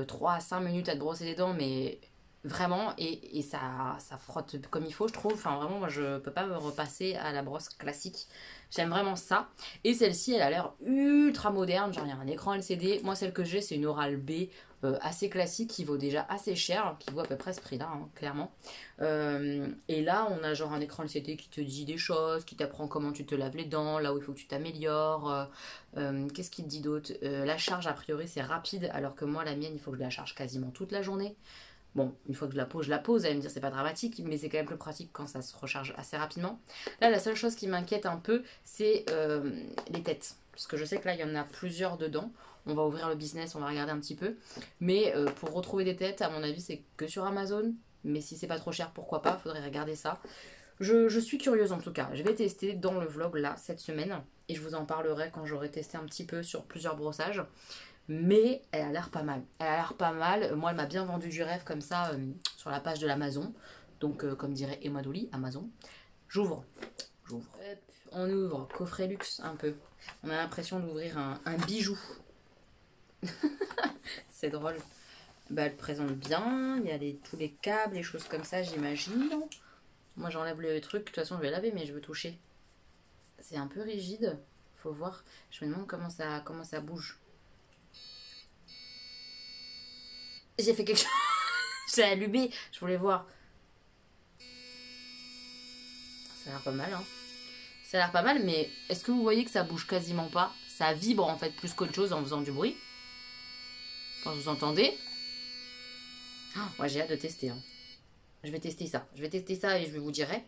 3 à 5 minutes à te brosser les dents, mais vraiment, et ça frotte comme il faut, je trouve. Enfin vraiment, moi je peux pas me repasser à la brosse classique, j'aime vraiment ça. Et celle-ci, elle a l'air ultra moderne, genre il y a un écran LCD. Moi celle que j'ai, c'est une Oral-B assez classique qui vaut déjà assez cher, qui vaut à peu près ce prix-là, hein, clairement. Et là, on a genre un écran LCD qui te dit des choses, qui t'apprend comment tu te laves les dents, là où il faut que tu t'améliores. Qu'est-ce qu'il te dit d'autre? La charge, a priori, c'est rapide, alors que moi, la mienne, il faut que je la charge quasiment toute la journée. Bon, une fois que je la pose, je la pose. Vous allez me dire, c'est pas dramatique, mais c'est quand même plus pratique quand ça se recharge assez rapidement. Là, la seule chose qui m'inquiète un peu, c'est les têtes. Parce que je sais que là, il y en a plusieurs dedans. On va ouvrir le business, on va regarder un petit peu. Mais pour retrouver des têtes, à mon avis, c'est que sur Amazon. Mais si c'est pas trop cher, pourquoi pas, faudrait regarder ça. Je suis curieuse en tout cas. Je vais tester dans le vlog là, cette semaine. Et je vous en parlerai quand j'aurai testé un petit peu sur plusieurs brossages. Mais elle a l'air pas mal. Elle a l'air pas mal. Moi, elle m'a bien vendu du rêve comme ça sur la page de l'Amazon. Donc, comme dirait Emma Dolly, Amazon. J'ouvre. J'ouvre. On ouvre. Coffret luxe un peu. On a l'impression d'ouvrir un bijou. C'est drôle. Bah, elle présente bien. Il y a tous les câbles, les choses comme ça, j'imagine. Moi, j'enlève le truc. De toute façon, je vais laver, mais je veux toucher. C'est un peu rigide. Faut voir. Je me demande comment ça bouge. J'ai fait quelque chose. J'ai allumé. Je voulais voir. Ça a l'air pas mal, hein. Ça a l'air pas mal, mais est-ce que vous voyez que ça bouge quasiment pas? Ça vibre en fait plus qu'autre chose en faisant du bruit. Enfin, vous entendez? Oh, moi, j'ai hâte de tester, hein. Je vais tester ça. Je vais tester ça et je vous dirai.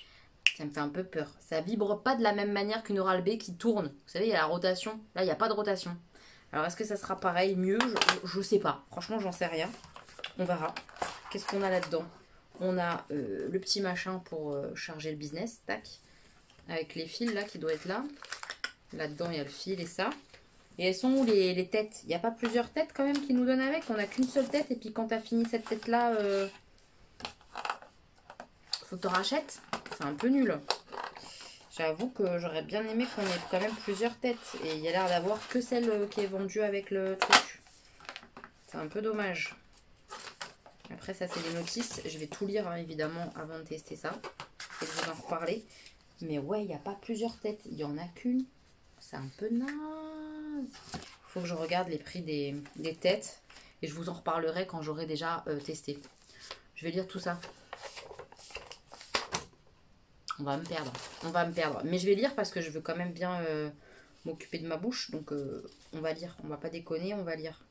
Ça me fait un peu peur. Ça vibre pas de la même manière qu'une Oral-B qui tourne. Vous savez, il y a la rotation. Là, il n'y a pas de rotation. Alors, est-ce que ça sera pareil, mieux? Je sais pas. Franchement, j'en sais rien. On verra. Qu'est-ce qu'on a là-dedans? On a le petit machin pour charger le business. Tac. Avec les fils là qui doivent être là. Là-dedans, il y a le fil et ça. Et elles sont où les têtes? Il n'y a pas plusieurs têtes quand même qui nous donnent avec? On n'a qu'une seule tête. Et puis quand tu as fini cette tête-là, faut que tu rachètes. C'est un peu nul. J'avoue que j'aurais bien aimé qu'on ait quand même plusieurs têtes. Et il y a l'air d'avoir que celle qui est vendue avec le truc. C'est un peu dommage. Après ça c'est les notices. Je vais tout lire hein, évidemment avant de tester ça. Et de vous en reparler. Mais ouais, il n'y a pas plusieurs têtes. Il n'y en a qu'une. C'est un peu naze. Faut que je regarde les prix des têtes. Et je vous en reparlerai quand j'aurai déjà testé. Je vais lire tout ça. On va me perdre. On va me perdre. Mais je vais lire parce que je veux quand même bien m'occuper de ma bouche. Donc on va lire. On va pas déconner, on va lire.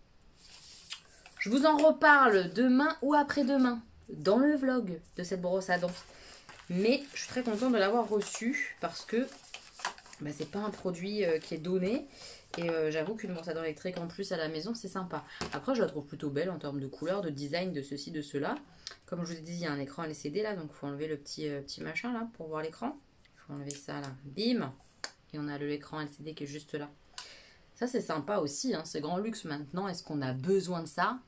Je vous en reparle demain ou après-demain. Dans le vlog de cette brosse à dents. Mais je suis très contente de l'avoir reçu. Parce que bah, c'est pas un produit qui est donné. Et j'avoue qu'une brosse à dents électrique en plus à la maison, c'est sympa. Après, je la trouve plutôt belle en termes de couleur, de design, de ceci, de cela. Comme je vous ai dit, il y a un écran LCD là, donc il faut enlever le petit machin là pour voir l'écran. Il faut enlever ça là, bim. Et on a l'écran LCD qui est juste là. Ça c'est sympa aussi, hein, c'est grand luxe maintenant. Est-ce qu'on a besoin de ça?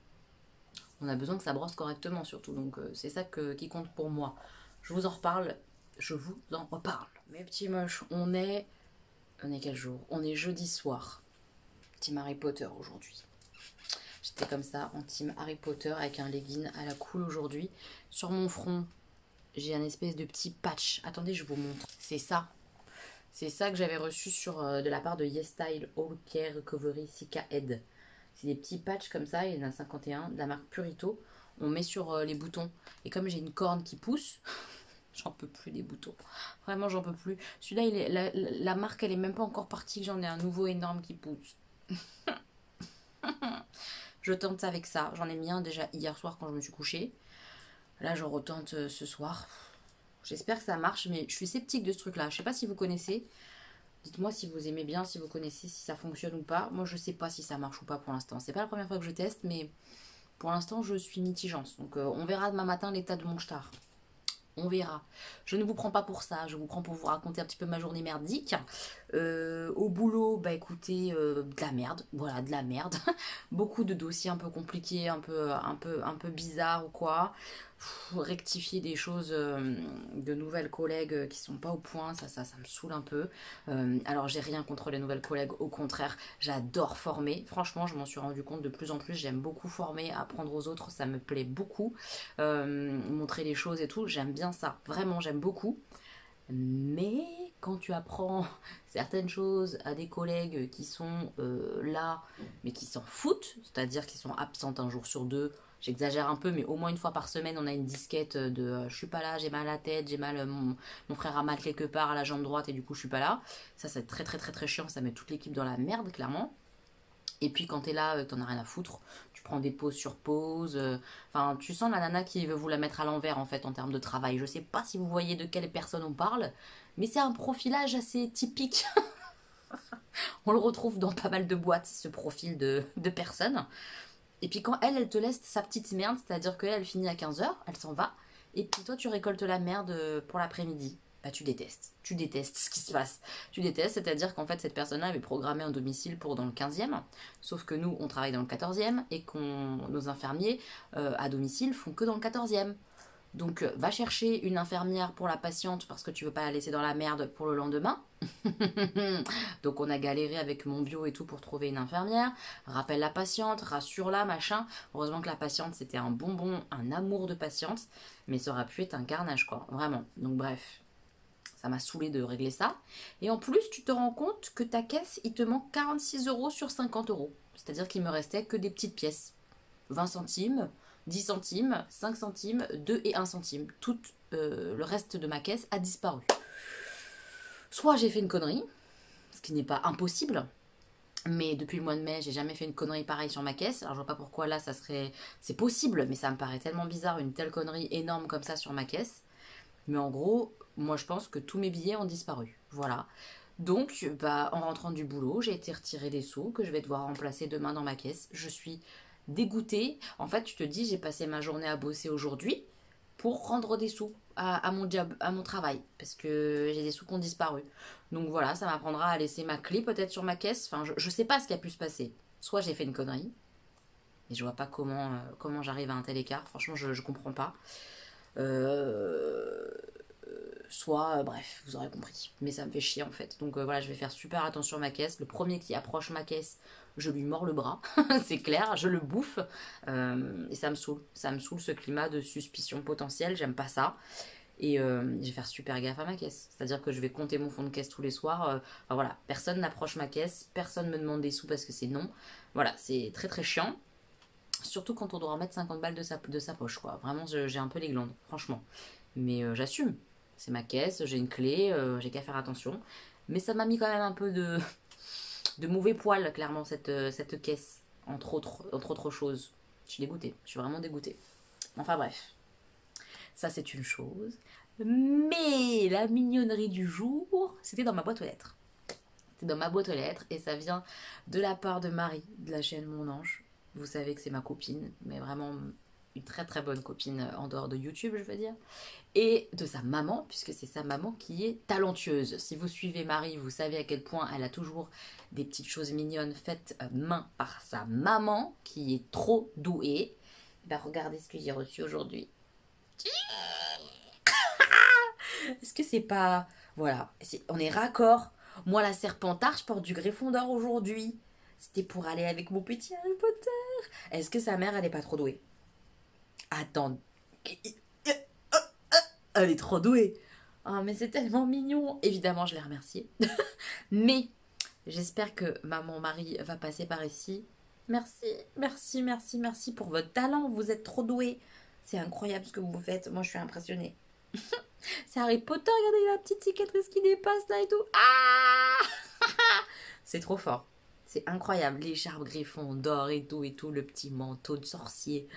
On a besoin que ça brosse correctement surtout, donc c'est ça qui compte pour moi. Je vous en reparle, je vous en reparle. Mes petits moches, on est quel jour? On est jeudi soir. Team Harry Potter aujourd'hui. J'étais comme ça en team Harry Potter avec un legging à la cool aujourd'hui. Sur mon front, j'ai un espèce de petit patch. Attendez, je vous montre. C'est ça. C'est ça que j'avais reçu de la part de YesStyle All Care Recovery Sika Head. C'est des petits patchs comme ça. Il y en a 51 de la marque Purito. On met sur les boutons. Et comme j'ai une corne qui pousse, J'en peux plus des boutons. Vraiment, j'en peux plus. Celui-là, la marque, elle est même pas encore partie. J'en ai un nouveau énorme qui pousse. Je tente avec ça. J'en ai mis un déjà hier soir quand je me suis couchée. Là, je retente ce soir. J'espère que ça marche, mais je suis sceptique de ce truc-là. Je sais pas si vous connaissez. Dites-moi si vous aimez bien, si vous connaissez, si ça fonctionne ou pas. Moi, je sais pas si ça marche ou pas pour l'instant. C'est pas la première fois que je teste, mais pour l'instant, je suis mitigante. Donc, on verra demain matin l'état de mon star. On verra. Je ne vous prends pas pour ça, je vous prends pour vous raconter un petit peu ma journée merdique. Au boulot, bah écoutez, de la merde, voilà, de la merde. Beaucoup de dossiers un peu compliqués, un peu bizarres ou quoi. Rectifier des choses de nouvelles collègues qui sont pas au point, ça me saoule un peu. Alors j'ai rien contre les nouvelles collègues, au contraire, j'adore former. Franchement, je m'en suis rendu compte de plus en plus, j'aime beaucoup former, apprendre aux autres, ça me plaît beaucoup. Montrer les choses et tout, j'aime bien ça, vraiment j'aime beaucoup. Mais quand tu apprends certaines choses à des collègues qui sont là, mais qui s'en foutent, c'est-à-dire qui sont absentes un jour sur deux, j'exagère un peu, mais au moins une fois par semaine, on a une disquette de je suis pas là, j'ai mal à la tête, j'ai mal, mon frère a mal quelque part à la jambe droite et du coup je suis pas là. Ça, c'est très très très très chiant, ça met toute l'équipe dans la merde, clairement. Et puis quand t'es là, t'en as rien à foutre, tu prends des pauses sur pauses. Enfin, tu sens la nana qui veut vous la mettre à l'envers en fait en termes de travail. Je sais pas si vous voyez de quelle personne on parle, mais c'est un profilage assez typique. On le retrouve dans pas mal de boîtes, ce profil de personnes. Et puis quand elle te laisse sa petite merde, c'est-à-dire qu'elle finit à 15h, elle s'en va, et puis toi tu récoltes la merde pour l'après-midi. Bah tu détestes. Tu détestes ce qui se passe. Tu détestes, c'est-à-dire qu'en fait cette personne-là avait programmé un domicile pour dans le 15e, sauf que nous on travaille dans le 14e et nos infirmiers à domicile font que dans le 14e. Donc va chercher une infirmière pour la patiente parce que tu veux pas la laisser dans la merde pour le lendemain. Donc on a galéré avec mon bio et tout pour trouver une infirmière. Rappelle la patiente, rassure-la, machin. Heureusement que la patiente c'était un bonbon, un amour de patiente, mais ça aurait pu être un carnage quoi, vraiment. Donc bref, ça m'a saoulé de régler ça. Et en plus tu te rends compte que ta caisse il te manque 46 € sur 50 €. C'est-à-dire qu'il me restait que des petites pièces. 20 centimes, 10 centimes, 5 centimes, 2 et 1 centime. Tout le reste de ma caisse a disparu. Soit j'ai fait une connerie, ce qui n'est pas impossible, mais depuis le mois de mai, j'ai jamais fait une connerie pareille sur ma caisse. Alors je vois pas pourquoi là, ça serait... C'est possible, mais ça me paraît tellement bizarre, une telle connerie énorme comme ça sur ma caisse. Mais en gros, moi je pense que tous mes billets ont disparu. Voilà. Donc, bah, en rentrant du boulot, j'ai été retirer des sous que je vais devoir remplacer demain dans ma caisse. Je suis dégoûtée. En fait, tu te dis, j'ai passé ma journée à bosser aujourd'hui pour rendre des sous à mon job, à mon travail, parce que j'ai des sous qui ont disparu. Donc voilà, ça m'apprendra à laisser ma clé peut-être sur ma caisse. Enfin, je sais pas ce qui a pu se passer. Soit j'ai fait une connerie, et je vois pas comment j'arrive à un tel écart. Franchement, je comprends pas. Soit, bref, vous aurez compris. Mais ça me fait chier en fait. Donc voilà, je vais faire super attention à ma caisse. Le premier qui approche ma caisse, je lui mords le bras. C'est clair, je le bouffe. Et ça me saoule. Ça me saoule ce climat de suspicion potentielle. J'aime pas ça. Et je vais faire super gaffe à ma caisse. C'est-à-dire que je vais compter mon fond de caisse tous les soirs. Enfin voilà, personne n'approche ma caisse. Personne me demande des sous parce que c'est non. Voilà, c'est très très chiant. Surtout quand on doit remettre 50 balles de sa poche, quoi. Vraiment, j'ai un peu les glandes, franchement. Mais j'assume. C'est ma caisse, j'ai une clé, j'ai qu'à faire attention. Mais ça m'a mis quand même un peu de mauvais poil, clairement, cette caisse. Entre autres choses. Je suis dégoûtée. Je suis vraiment dégoûtée. Enfin bref. Ça, c'est une chose. Mais la mignonnerie du jour, c'était dans ma boîte aux lettres. C'était dans ma boîte aux lettres et ça vient de la part de Marie, de la chaîne Mon Ange. Vous savez que c'est ma copine, mais vraiment une très très bonne copine en dehors de YouTube, je veux dire. Et de sa maman, puisque c'est sa maman qui est talentueuse. Si vous suivez Marie, vous savez à quel point elle a toujours des petites choses mignonnes faites main par sa maman, qui est trop douée. Ben, regardez ce que j'ai reçu aujourd'hui. Est-ce que c'est pas... Voilà, on est raccord. Moi, la Serpentard, je porte du Gryffondor aujourd'hui. C'était pour aller avec mon petit Harry Potter. Est-ce que sa mère, elle est pas trop douée? Attends. Elle est trop douée. Oh, mais c'est tellement mignon. Évidemment, je l'ai remerciée. Mais j'espère que maman Marie va passer par ici. Merci, merci, merci, merci pour votre talent. Vous êtes trop douée. C'est incroyable ce que vous faites. Moi, je suis impressionnée. C'est Harry Potter, regardez la petite cicatrice qui dépasse là et tout. Ah c'est trop fort. C'est incroyable. L'écharpe griffon d'or et tout, le petit manteau de sorcier.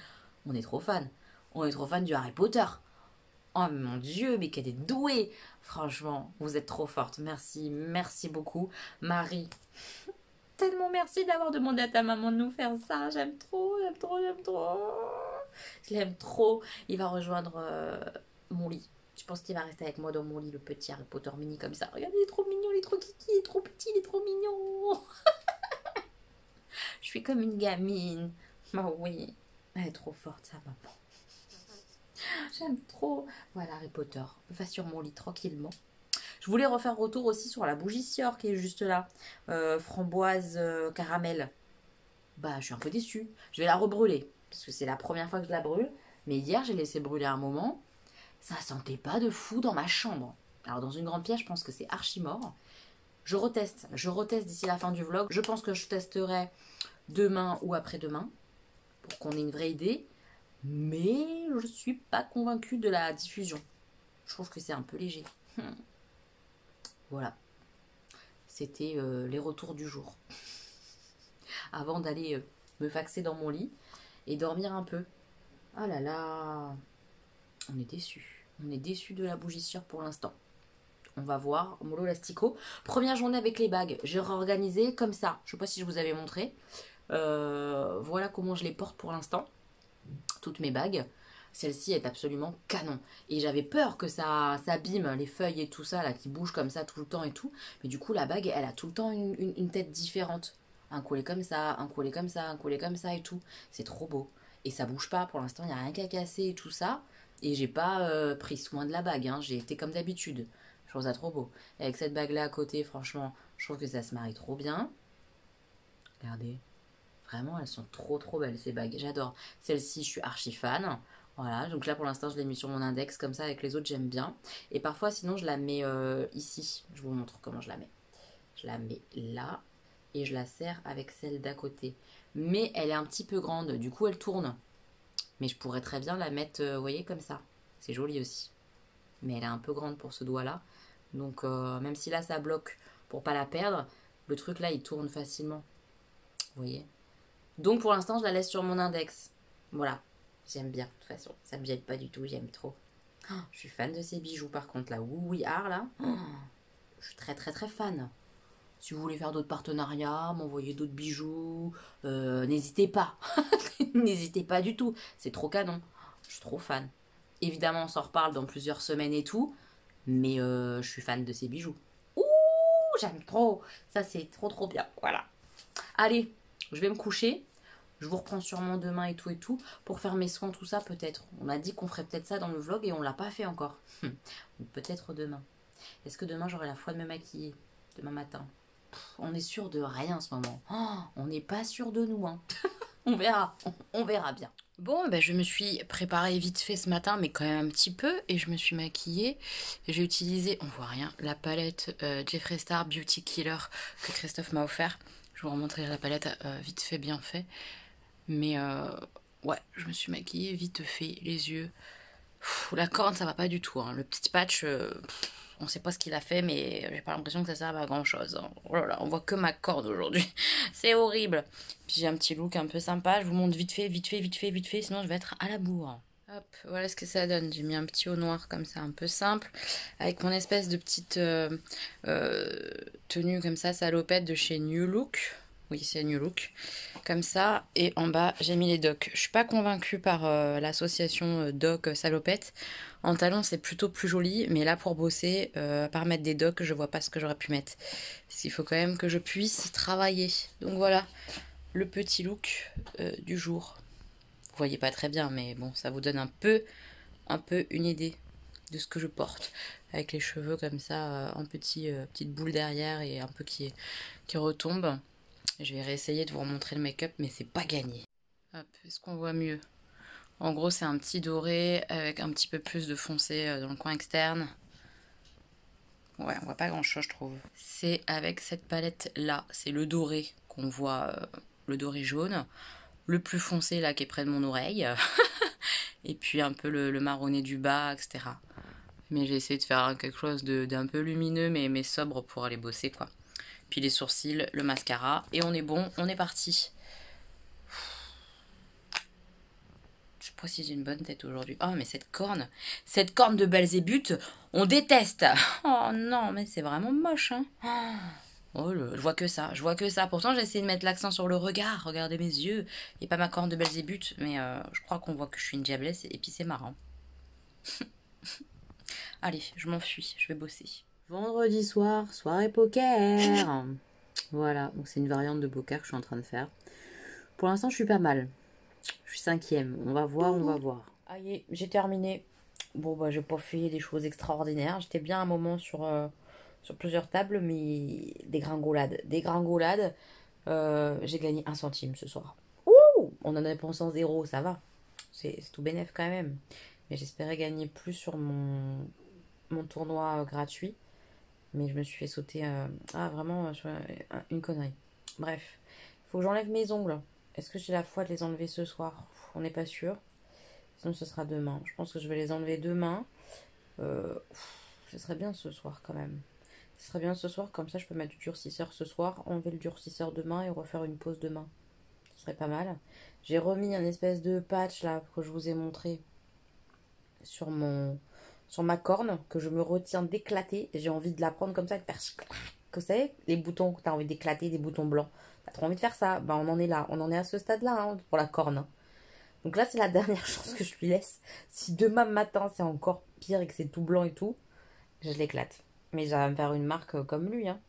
On est trop fan. On est trop fan du Harry Potter. Oh mon Dieu, mais qu'elle est douée. Franchement, vous êtes trop forte. Merci, merci beaucoup. Marie, tellement merci d'avoir demandé à ta maman de nous faire ça. J'aime trop, j'aime trop, j'aime trop. Je l'aime trop. Il va rejoindre mon lit. Je pense qu'il va rester avec moi dans mon lit, le petit Harry Potter mini comme ça. Regardez, il est trop mignon, il est trop kiki, il est trop petit, il est trop mignon. Je suis comme une gamine. Oh oui, elle est trop forte, sa maman. J'aime trop. Voilà, Harry Potter va sur mon lit tranquillement. Je voulais refaire retour aussi sur la bougie Sior qui est juste là. Framboise caramel. Bah, je suis un peu déçue. Je vais la rebrûler. Parce que c'est la première fois que je la brûle. Mais hier, j'ai laissé brûler un moment. Ça sentait pas de fou dans ma chambre. Alors, dans une grande pièce, je pense que c'est archi mort. Je reteste. Je reteste d'ici la fin du vlog. Je pense que je testerai demain ou après-demain. Pour qu'on ait une vraie idée. Mais je suis pas convaincue de la diffusion. Je trouve que c'est un peu léger. Voilà. C'était les retours du jour. Avant d'aller me faxer dans mon lit et dormir un peu. Oh là là. On est déçus. On est déçus de la bougie Sior pour l'instant. On va voir. Mollo Lastico. Première journée avec les bagues. J'ai réorganisé comme ça. Je sais pas si je vous avais montré. Voilà comment je les porte pour l'instant. Toutes mes bagues. Celle-ci est absolument canon. Et j'avais peur que ça abîme les feuilles et tout ça, là, qui bougent comme ça tout le temps et tout. Mais du coup, la bague, elle a tout le temps une tête différente. Un collet comme ça, un collet comme ça, un collet comme ça et tout. C'est trop beau. Et ça bouge pas. Pour l'instant, il n'y a rien qu'à casser et tout ça. Et j'ai pas pris soin de la bague. Hein. J'ai été comme d'habitude. Je trouve ça trop beau. Et avec cette bague-là à côté, franchement, je trouve que ça se marie trop bien. Regardez. Vraiment, elles sont trop belles ces bagues. J'adore. Celle-ci, je suis archi fan. Voilà, donc là pour l'instant je l'ai mis sur mon index comme ça, avec les autres j'aime bien. Et parfois sinon je la mets ici, je vous montre comment je la mets. Je la mets là et je la serre avec celle d'à côté. Mais elle est un petit peu grande, du coup elle tourne. Mais je pourrais très bien la mettre, vous voyez, comme ça. C'est joli aussi. Mais elle est un peu grande pour ce doigt là. Donc même si là ça bloque pour pas la perdre, le truc là il tourne facilement. Vous voyez. Donc pour l'instant je la laisse sur mon index. Voilà. J'aime bien, de toute façon. Ça me gêne pas du tout, j'aime trop. Oh, je suis fan de ces bijoux, par contre, là. Oui, art, là. Oh, je suis très fan. Si vous voulez faire d'autres partenariats, m'envoyer d'autres bijoux, n'hésitez pas. N'hésitez pas du tout. C'est trop canon. Je suis trop fan. Évidemment, on s'en reparle dans plusieurs semaines et tout. Mais je suis fan de ces bijoux. Ouh, j'aime trop. Ça, c'est trop bien. Voilà. Allez, je vais me coucher. Je vous reprends sûrement demain et tout pour faire mes soins, tout ça peut-être. On a dit qu'on ferait peut-être ça dans le vlog et on l'a pas fait encore. Peut-être demain. Est-ce que demain j'aurai la foi de me maquiller? Demain matin. On est sûr de rien en ce moment. Oh, on n'est pas sûr de nous. Hein. On verra bien. Bon, ben, je me suis préparée vite fait ce matin, mais quand même un petit peu. Et je me suis maquillée. J'ai utilisé, on voit rien, la palette Jeffree Star Beauty Killer que Christophe m'a offert. Je vous remontrerai la palette vite fait, bien fait. Mais ouais, je me suis maquillée vite fait, les yeux. La corne, ça va pas du tout. Hein. Le petit patch, on sait pas ce qu'il a fait, mais j'ai pas l'impression que ça sert à grand chose. Hein. Oh là là, on voit que ma corne aujourd'hui. C'est horrible. Puis j'ai un petit look un peu sympa. Je vous montre vite fait, sinon je vais être à la bourre. Hop, voilà ce que ça donne. J'ai mis un petit haut noir comme ça, un peu simple, avec mon espèce de petite tenue comme ça, salopette de chez New Look. Oui, c'est New Look. Comme ça. Et en bas, j'ai mis les docks. Je suis pas convaincue par l'association doc salopette. En talon, c'est plutôt plus joli. Mais là, pour bosser, à part mettre des docks, je vois pas ce que j'aurais pu mettre. Parce qu'il faut quand même que je puisse travailler. Donc voilà, le petit look du jour. Vous voyez pas très bien, mais bon, ça vous donne un peu une idée de ce que je porte. Avec les cheveux comme ça, en petite boule derrière et un peu qui retombe. Je vais réessayer de vous remontrer le make-up, mais c'est pas gagné. Hop, est-ce qu'on voit mieux? En gros, c'est un petit doré avec un petit peu plus de foncé dans le coin externe. Ouais, on voit pas grand-chose, je trouve. C'est avec cette palette-là, c'est le doré qu'on voit, le doré jaune. Le plus foncé, là, qui est près de mon oreille. Et puis un peu le marronné du bas, etc. Mais j'ai essayé de faire quelque chose d'un peu lumineux mais sobre pour aller bosser quoi. Puis les sourcils, le mascara et on est bon, on est parti. Je sais pas si j'ai une bonne tête aujourd'hui. Oh mais cette corne de Belzébuth, on déteste. Oh non mais c'est vraiment moche hein. Oh, je vois que ça, je vois que ça. Pourtant j'ai essayé de mettre l'accent sur le regard, regardez mes yeux. Et pas ma corne de Belzébuth, mais je crois qu'on voit que je suis une diablesse et puis c'est marrant. Allez, je m'enfuis, je vais bosser. Vendredi soir, soirée poker. Voilà, donc c'est une variante de poker que je suis en train de faire. Pour l'instant, je suis pas mal. Je suis 5e. On va voir, on va voir. Allez, j'ai terminé. Bon, bah, j'ai pas fait des choses extraordinaires. J'étais bien un moment sur plusieurs tables, mais dégringolade. Dégringolade. J'ai gagné 1 centime ce soir. Ouh, on en a dépensé en 0, ça va. C'est tout bénef quand même. Mais j'espérais gagner plus sur mon tournoi gratuit. Mais je me suis fait sauter vraiment sur une connerie. Bref, faut que j'enlève mes ongles. Est-ce que j'ai la foi de les enlever ce soir? On n'est pas sûr. Sinon ce sera demain. Je pense que je vais les enlever demain. Ce serait bien ce soir quand même. Ce serait bien ce soir, comme ça je peux mettre du durcisseur ce soir, enlever le durcisseur demain et refaire une pause demain. Ce serait pas mal. J'ai remis un espèce de patch là que je vous ai montré sur ma corne, que je me retiens d'éclater. J'ai envie de la prendre comme ça et de faire... Que vous savez, les boutons que tu as envie d'éclater, des boutons blancs. T'as trop envie de faire ça. Ben, on en est là. On en est à ce stade-là hein, pour la corne. Donc là, c'est la dernière chance que je lui laisse. Si demain matin, c'est encore pire et que c'est tout blanc et tout, je l'éclate. Mais ça va me faire une marque comme lui. Hein.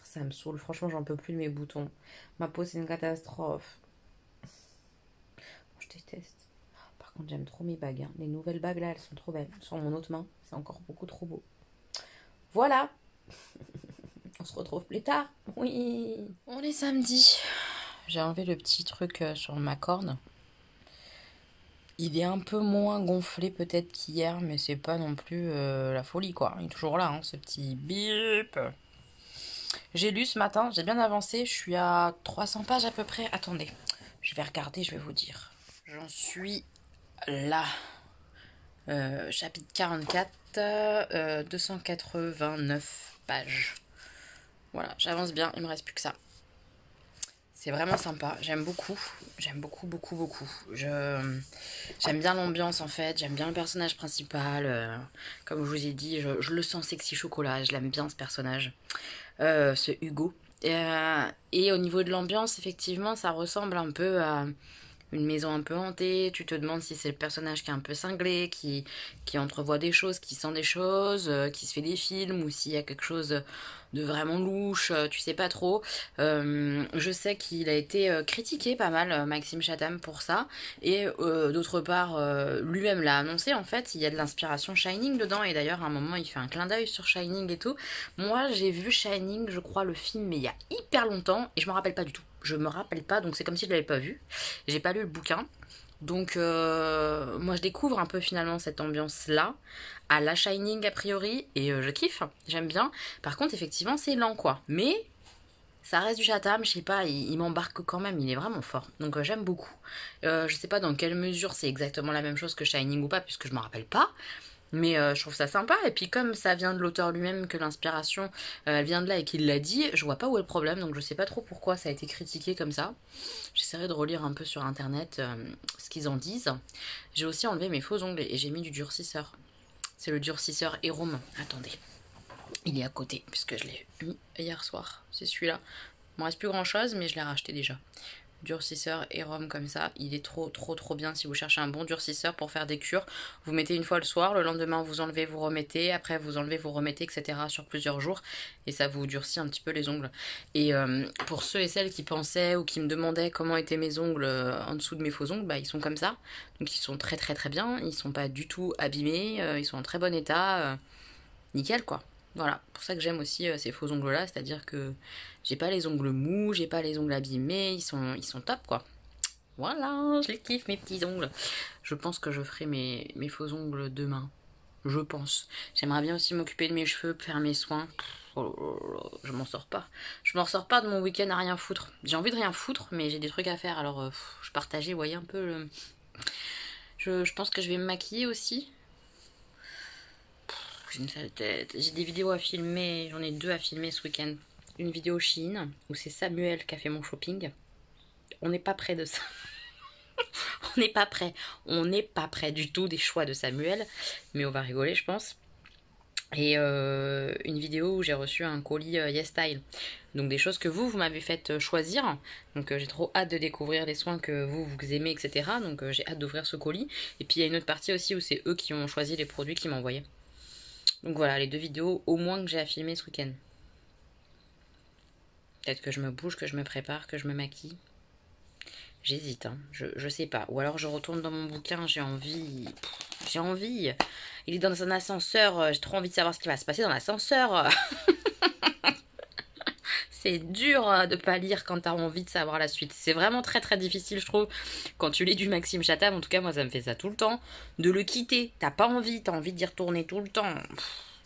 Ça me saoule. Franchement, j'en peux plus de mes boutons. Ma peau, c'est une catastrophe. Je déteste. Par contre, j'aime trop mes bagues. Hein. Les nouvelles bagues, là, elles sont trop belles. Sur mon autre main, c'est encore beaucoup trop beau. Voilà. On se retrouve plus tard. Oui. On est samedi. J'ai enlevé le petit truc sur ma corne. Il est un peu moins gonflé peut-être qu'hier, mais c'est pas non plus la folie quoi. Il est toujours là, hein, ce petit bip. J'ai lu ce matin, j'ai bien avancé, je suis à 300 pages à peu près. Attendez, je vais regarder, je vais vous dire. J'en suis là. Chapitre 44, 289 pages. Voilà, j'avance bien, il me reste plus que ça. C'est vraiment sympa, j'aime beaucoup, beaucoup. J'aime bien l'ambiance en fait, j'aime bien le personnage principal. Comme je vous ai dit, je le sens sexy chocolat, je l'aime bien ce personnage, ce Hugo. Et au niveau de l'ambiance, effectivement, ça ressemble un peu à une maison un peu hantée. Tu te demandes si c'est le personnage qui est un peu cinglé, qui entrevoit des choses, qui sent des choses, qui se fait des films, ou s'il y a quelque chose de vraiment louche, tu sais pas trop. Je sais qu'il a été critiqué pas mal, Maxime Chatham, pour ça. Et d'autre part, lui-même l'a annoncé, en fait, il y a de l'inspiration Shining dedans. Et d'ailleurs, à un moment, il fait un clin d'œil sur Shining et tout. Moi, j'ai vu Shining, je crois, le film, mais il y a hyper longtemps, et je me rappelle pas du tout. Je me rappelle pas, donc c'est comme si je l'avais pas vu. J'ai pas lu le bouquin. Donc moi je découvre un peu finalement cette ambiance là à la Shining a priori et je kiffe, j'aime bien. Par contre effectivement c'est lent quoi, mais ça reste du Chatham, je sais pas, il m'embarque quand même, il est vraiment fort, donc j'aime beaucoup. Je sais pas dans quelle mesure c'est exactement la même chose que Shining ou pas puisque je me rappelle pas. Mais je trouve ça sympa, et puis comme ça vient de l'auteur lui-même, que l'inspiration elle vient de là et qu'il l'a dit, je vois pas où est le problème, donc je sais pas trop pourquoi ça a été critiqué comme ça. J'essaierai de relire un peu sur internet ce qu'ils en disent. J'ai aussi enlevé mes faux ongles et j'ai mis du durcisseur. C'est le durcisseur Héroum. Attendez, il est à côté, puisque je l'ai mis hier soir. C'est celui-là. Il me reste plus grand chose, mais je l'ai racheté déjà. Durcisseur et rhum comme ça, il est trop bien. Si vous cherchez un bon durcisseur pour faire des cures, vous mettez une fois le soir, le lendemain vous enlevez, vous remettez, après vous enlevez, vous remettez, etc. sur plusieurs jours, et ça vous durcit un petit peu les ongles. Et pour ceux et celles qui pensaient ou qui me demandaient comment étaient mes ongles en dessous de mes faux ongles, bah ils sont comme ça, donc ils sont très bien, ils sont pas du tout abîmés, ils sont en très bon état, nickel quoi. Voilà, pour ça que j'aime aussi ces faux ongles là, c'est-à-dire que j'ai pas les ongles mous, j'ai pas les ongles abîmés, ils sont top quoi. Voilà, je les kiffe mes petits ongles. Je pense que je ferai mes faux ongles demain, je pense. J'aimerais bien aussi m'occuper de mes cheveux, faire mes soins. Oh, je m'en sors pas. Je m'en sors pas de mon week-end à rien foutre. J'ai envie de rien foutre, mais j'ai des trucs à faire, alors je partageais, vous voyez un peu le... Je pense que je vais me maquiller aussi. j'ai une sale tête. J'ai des vidéos à filmer, j'en ai 2 à filmer ce week-end. Une vidéo Shein, où c'est Samuel qui a fait mon shopping. On n'est pas près de ça. On n'est pas près. On n'est pas près du tout des choix de Samuel. Mais on va rigoler, je pense. Et une vidéo où j'ai reçu un colis YesStyle. Donc des choses que vous m'avez fait choisir. Donc j'ai trop hâte de découvrir les soins que vous aimez, etc. Donc j'ai hâte d'ouvrir ce colis. Et puis il y a une autre partie aussi où c'est eux qui ont choisi les produits qu'ils m'envoyaient. Donc voilà, les 2 vidéos au moins que j'ai à filmer ce week-end. Peut-être que je me bouge, que je me prépare, que je me maquille. J'hésite, hein. Je sais pas. Ou alors je retourne dans mon bouquin, j'ai envie. J'ai envie. Il est dans un ascenseur, j'ai trop envie de savoir ce qui va se passer dans l'ascenseur. C'est dur de pas lire quand t'as envie de savoir la suite. C'est vraiment très très difficile, je trouve, quand tu lis du Maxime Chatham. En tout cas, moi, ça me fait ça tout le temps. De le quitter. T'as pas envie, t'as envie d'y retourner tout le temps.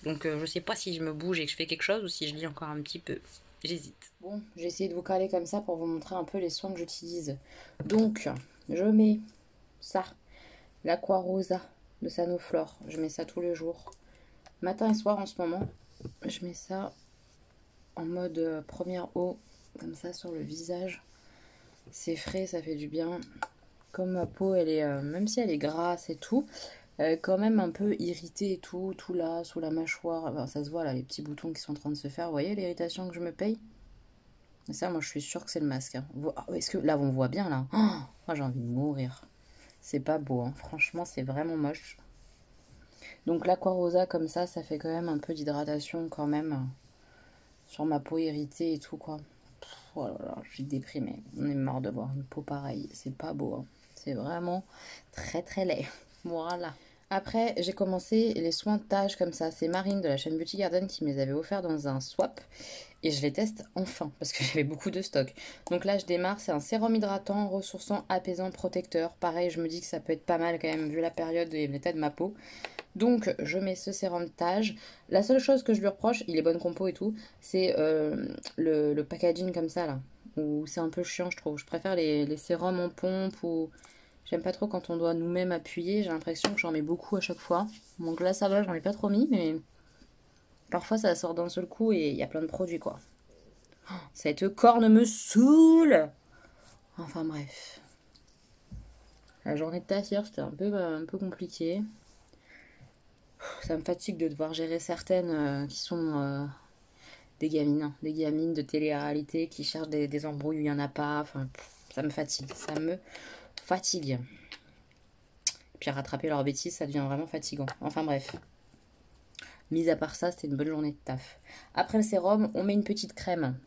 Donc, je sais pas si je me bouge et que je fais quelque chose ou si je lis encore un petit peu. J'hésite. Bon, j'ai essayé de vous caler comme ça pour vous montrer un peu les soins que j'utilise. Donc, je mets ça, l'Aqua Rosa de Sanoflore. Je mets ça tous les jours. Matin et soir en ce moment. Je mets ça en mode première eau, comme ça sur le visage. C'est frais, ça fait du bien. Comme ma peau, elle est, même si elle est grasse et tout, elle est quand même un peu irritée et tout là, sous la mâchoire. Enfin, ça se voit là, les petits boutons qui sont en train de se faire. Vous voyez l'irritation que je me paye? Et ça, moi, je suis sûre que c'est le masque. Hein. Est-ce que là, on voit bien là? Oh, moi, j'ai envie de mourir. C'est pas beau, hein. Franchement, c'est vraiment moche. Donc l'Aqua Rosa comme ça fait quand même un peu d'hydratation quand même sur ma peau irritée et tout quoi. Oh là là, je suis déprimée. On est marre de voir une peau pareille. C'est pas beau. Hein. C'est vraiment très très laid. Voilà. Après, j'ai commencé les soins de tâches comme ça. C'est Marine de la chaîne Beauty Garden qui me les avait offerts dans un swap. Et je les teste enfin parce que j'avais beaucoup de stock. Donc là, je démarre. C'est un sérum hydratant, ressourçant, apaisant, protecteur. Pareil, je me dis que ça peut être pas mal quand même vu la période et l'état de ma peau. Donc je mets ce sérum de Tage. La seule chose que je lui reproche, il est bonne compo et tout, c'est le packaging comme ça là. Où c'est un peu chiant je trouve. Je préfère les sérums en pompe ou... J'aime pas trop quand on doit nous-mêmes appuyer. J'ai l'impression que j'en mets beaucoup à chaque fois. Donc là ça va, j'en ai pas trop mis mais... Parfois ça sort d'un seul coup et il y a plein de produits quoi. Oh, cette corne me saoule. Enfin bref. La journée de tâche hier c'était un peu compliqué. Ça me fatigue de devoir gérer certaines qui sont des gamines de télé-réalité qui cherchent des embrouilles où il n'y en a pas. Enfin, ça me fatigue. Ça me fatigue. Et puis rattraper leurs bêtises, ça devient vraiment fatigant. Enfin bref. Mis à part ça, c'était une bonne journée de taf. Après le sérum, on met une petite crème.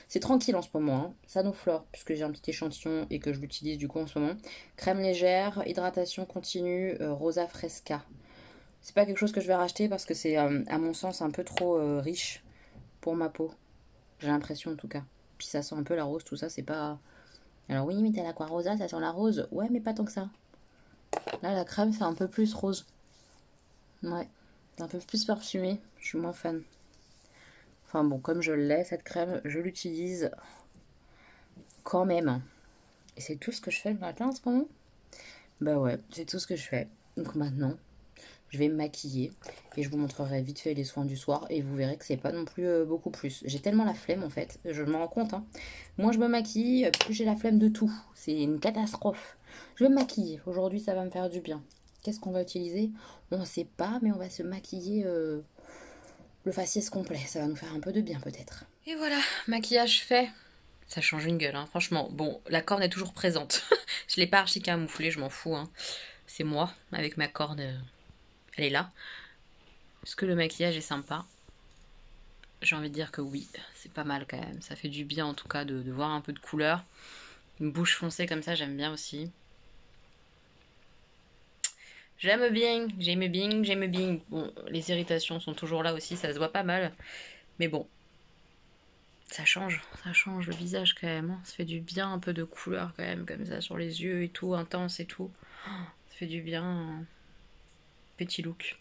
C'est tranquille en ce moment. Hein. Sanoflore, puisque j'ai un petit échantillon et que je l'utilise du coup en ce moment. Crème légère, hydratation continue, Rosa Fresca. C'est pas quelque chose que je vais racheter parce que c'est, à mon sens, un peu trop riche pour ma peau. J'ai l'impression en tout cas. Puis ça sent un peu la rose, tout ça, c'est pas... Alors oui, mais t'as l'Aqua Rosa, ça sent la rose. Ouais, mais pas tant que ça. Là, la crème, c'est un peu plus rose. Ouais, c'est un peu plus parfumé. Je suis moins fan. Enfin bon, comme je l'ai, cette crème, je l'utilise quand même. Et c'est tout ce que je fais le matin en ce moment? Bah ouais, c'est tout ce que je fais. Donc maintenant... Je vais me maquiller et je vous montrerai vite fait les soins du soir et vous verrez que c'est pas non plus beaucoup plus. J'ai tellement la flemme en fait, je me rends compte. Hein. Moins je me maquille, plus j'ai la flemme de tout. C'est une catastrophe. Je vais me maquiller. Aujourd'hui ça va me faire du bien. Qu'est-ce qu'on va utiliser? On ne sait pas, mais on va se maquiller le faciès complet. Ça va nous faire un peu de bien peut-être. Et voilà, maquillage fait. Ça change une gueule, hein, franchement. Bon, la corne est toujours présente. Je l'ai pas archi camouflée, je m'en fous. Hein. C'est moi avec ma corne... Elle est là. Est-ce que le maquillage est sympa? J'ai envie de dire que oui, c'est pas mal quand même. Ça fait du bien en tout cas de voir un peu de couleur. Une bouche foncée comme ça, j'aime bien aussi. J'aime bien, j'aime bien, j'aime bien. Bon, les irritations sont toujours là aussi, ça se voit pas mal. Mais bon, ça change le visage quand même. Hein. Ça fait du bien, un peu de couleur quand même, comme ça, sur les yeux et tout, intense et tout. Ça fait du bien... Hein. Petit look.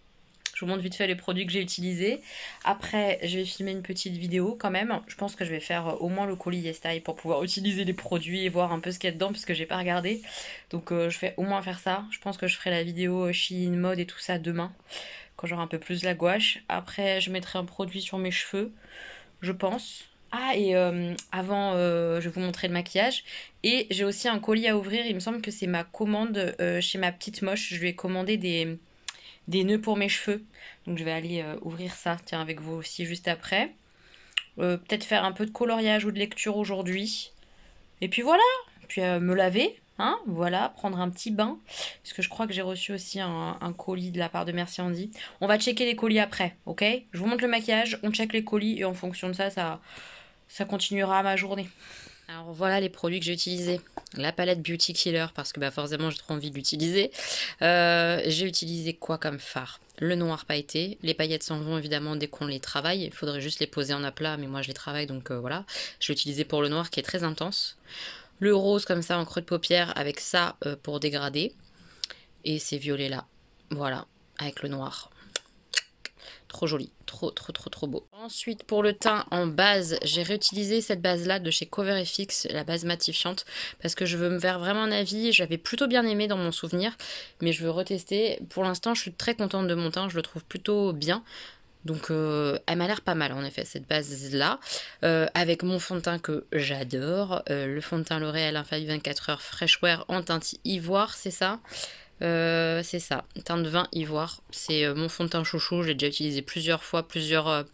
Je vous montre vite fait les produits que j'ai utilisés. Après, je vais filmer une petite vidéo quand même. Je pense que je vais faire au moins le colis YesStyle pour pouvoir utiliser les produits et voir un peu ce qu'il y a dedans puisque j'ai pas regardé. Donc je vais au moins faire ça. Je pense que je ferai la vidéo Shein mode et tout ça demain. quand j'aurai un peu plus la gouache. Après, je mettrai un produit sur mes cheveux, je pense. Ah, et avant, je vais vous montrer le maquillage. Et j'ai aussi un colis à ouvrir. Il me semble que c'est ma commande chez ma petite moche. Je lui ai commandé des nœuds pour mes cheveux. Donc je vais aller ouvrir ça, tiens, avec vous aussi juste après. Peut-être faire un peu de coloriage ou de lecture aujourd'hui. Et puis voilà, puis me laver, hein, voilà, prendre un petit bain. Parce que je crois que j'ai reçu aussi un colis de la part de Merci Andy. On va checker les colis après, ok? Je vous montre le maquillage, on check les colis et en fonction de ça, ça continuera ma journée. Alors voilà les produits que j'ai utilisés. La palette Beauty Killer parce que bah forcément j'ai trop envie de l'utiliser. J'ai utilisé quoi comme fard? Le noir pailleté. Les paillettes s'en vont évidemment dès qu'on les travaille. Il faudrait juste les poser en aplat mais moi je les travaille donc voilà. Je l'ai utilisé pour le noir qui est très intense. Le rose comme ça en creux de paupière avec ça pour dégrader. Et ces violets là. Voilà. Avec le noir. Trop joli, trop beau. Ensuite pour le teint en base, j'ai réutilisé cette base là de chez Cover FX, la base matifiante, parce que je veux me faire vraiment un avis. J'avais plutôt bien aimé dans mon souvenir, mais je veux retester. Pour l'instant je suis très contente de mon teint, je le trouve plutôt bien. Donc elle m'a l'air pas mal en effet cette base là, avec mon fond de teint que j'adore, le fond de teint L'Oréal Infallible 24 heures Fresh Wear en teinte ivoire, c'est ça. C'est ça, teinte vin ivoire. C'est mon fond de teint chouchou. Je l'ai déjà utilisé plusieurs fois, plusieurs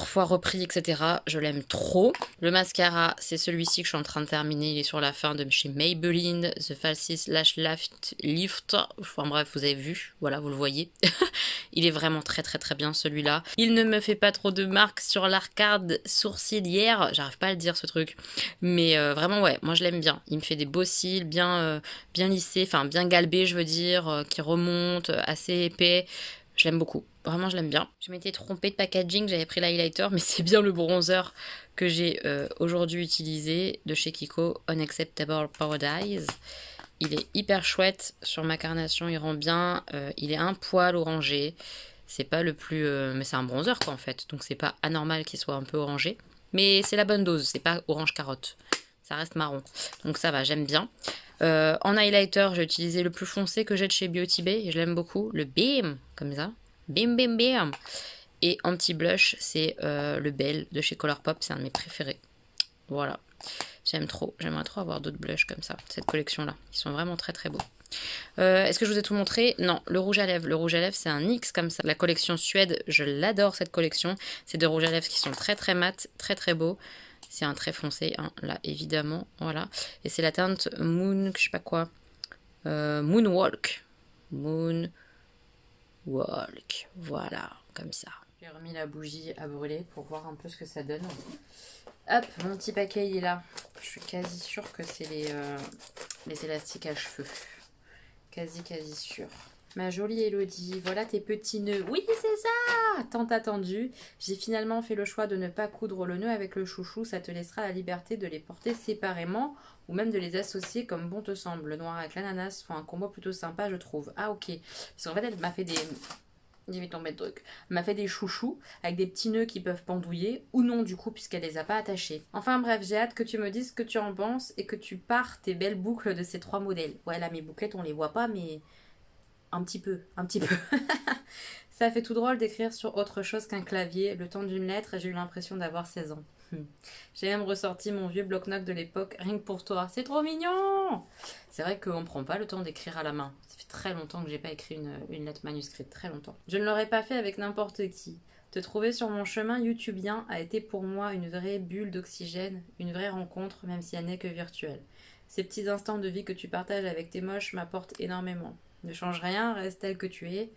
fois repris, etc. Je l'aime trop. Le mascara, c'est celui-ci que je suis en train de terminer. Il est sur la fin de chez Maybelline, The Falsies Lash Lift. Enfin bref, vous avez vu, voilà, vous le voyez. Il est vraiment très bien celui-là. Il ne me fait pas trop de marques sur l'arcade sourcilière. J'arrive pas à le dire ce truc. Mais vraiment ouais, moi je l'aime bien. Il me fait des beaux cils, bien lissés, enfin bien galbés je veux dire, qui remontent, assez épais. Je l'aime beaucoup. Vraiment, je l'aime bien. Je m'étais trompée de packaging, j'avais pris l'highlighter, mais c'est bien le bronzer que j'ai aujourd'hui utilisé de chez Kiko, Unacceptable Paradise. Il est hyper chouette sur ma carnation, il rend bien. Il est un poil orangé. C'est pas le plus... mais c'est un bronzer quoi en fait, donc c'est pas anormal qu'il soit un peu orangé. Mais c'est la bonne dose, c'est pas orange carotte. Ça reste marron. Donc ça va, j'aime bien. En highlighter, j'ai utilisé le plus foncé que j'ai de chez Beauty Bay et je l'aime beaucoup. Le Beam, comme ça. Bim bim bim. Et en petit blush, c'est le Belle de chez Colourpop. C'est un de mes préférés. Voilà. J'aime trop. J'aimerais trop avoir d'autres blushs comme ça. Cette collection-là. Ils sont vraiment très beaux. Est-ce que je vous ai tout montré? Non, le rouge à lèvres. Le rouge à lèvres, c'est un NYX comme ça. La collection Suède, je l'adore cette collection. C'est des rouges à lèvres qui sont très mat, très beaux. C'est un très foncé, hein, là, évidemment. Voilà. Et c'est la teinte Moon, je sais pas quoi. Moonwalk. Moonwalk. Voilà, comme ça. J'ai remis la bougie à brûler pour voir un peu ce que ça donne. Hop, mon petit paquet, il est là. Je suis quasi sûre que c'est les élastiques à cheveux. Quasi sûre. Ma jolie Elodie, voilà tes petits nœuds. Oui, c'est ça! Tant attendu. J'ai finalement fait le choix de ne pas coudre le nœud avec le chouchou. Ça te laissera la liberté de les porter séparément ou même de les associer comme bon te semble. Le noir avec l'ananas font un combo plutôt sympa, je trouve. Ah, ok. Parce qu'en fait, elle m'a fait des... Il va tomber de truc. Elle m'a fait des chouchous avec des petits nœuds qui peuvent pendouiller ou non du coup puisqu'elle les a pas attachés. Enfin bref, j'ai hâte que tu me dises ce que tu en penses et que tu partes tes belles boucles de ces trois modèles. Ouais, là mes bouclettes on les voit pas mais... Un petit peu. Ça fait tout drôle d'écrire sur autre chose qu'un clavier, le temps d'une lettre, et j'ai eu l'impression d'avoir 16 ans. J'ai même ressorti mon vieux bloc-notes de l'époque, rien que pour toi. C'est trop mignon! C'est vrai qu'on ne prend pas le temps d'écrire à la main. Ça fait très longtemps que j'ai pas écrit une lettre manuscrite, très longtemps. Je ne l'aurais pas fait avec n'importe qui. Te trouver sur mon chemin youtubien a été pour moi une vraie bulle d'oxygène, une vraie rencontre, même si elle n'est que virtuelle. Ces petits instants de vie que tu partages avec tes moches m'apportent énormément. Ne change rien, reste tel que tu es.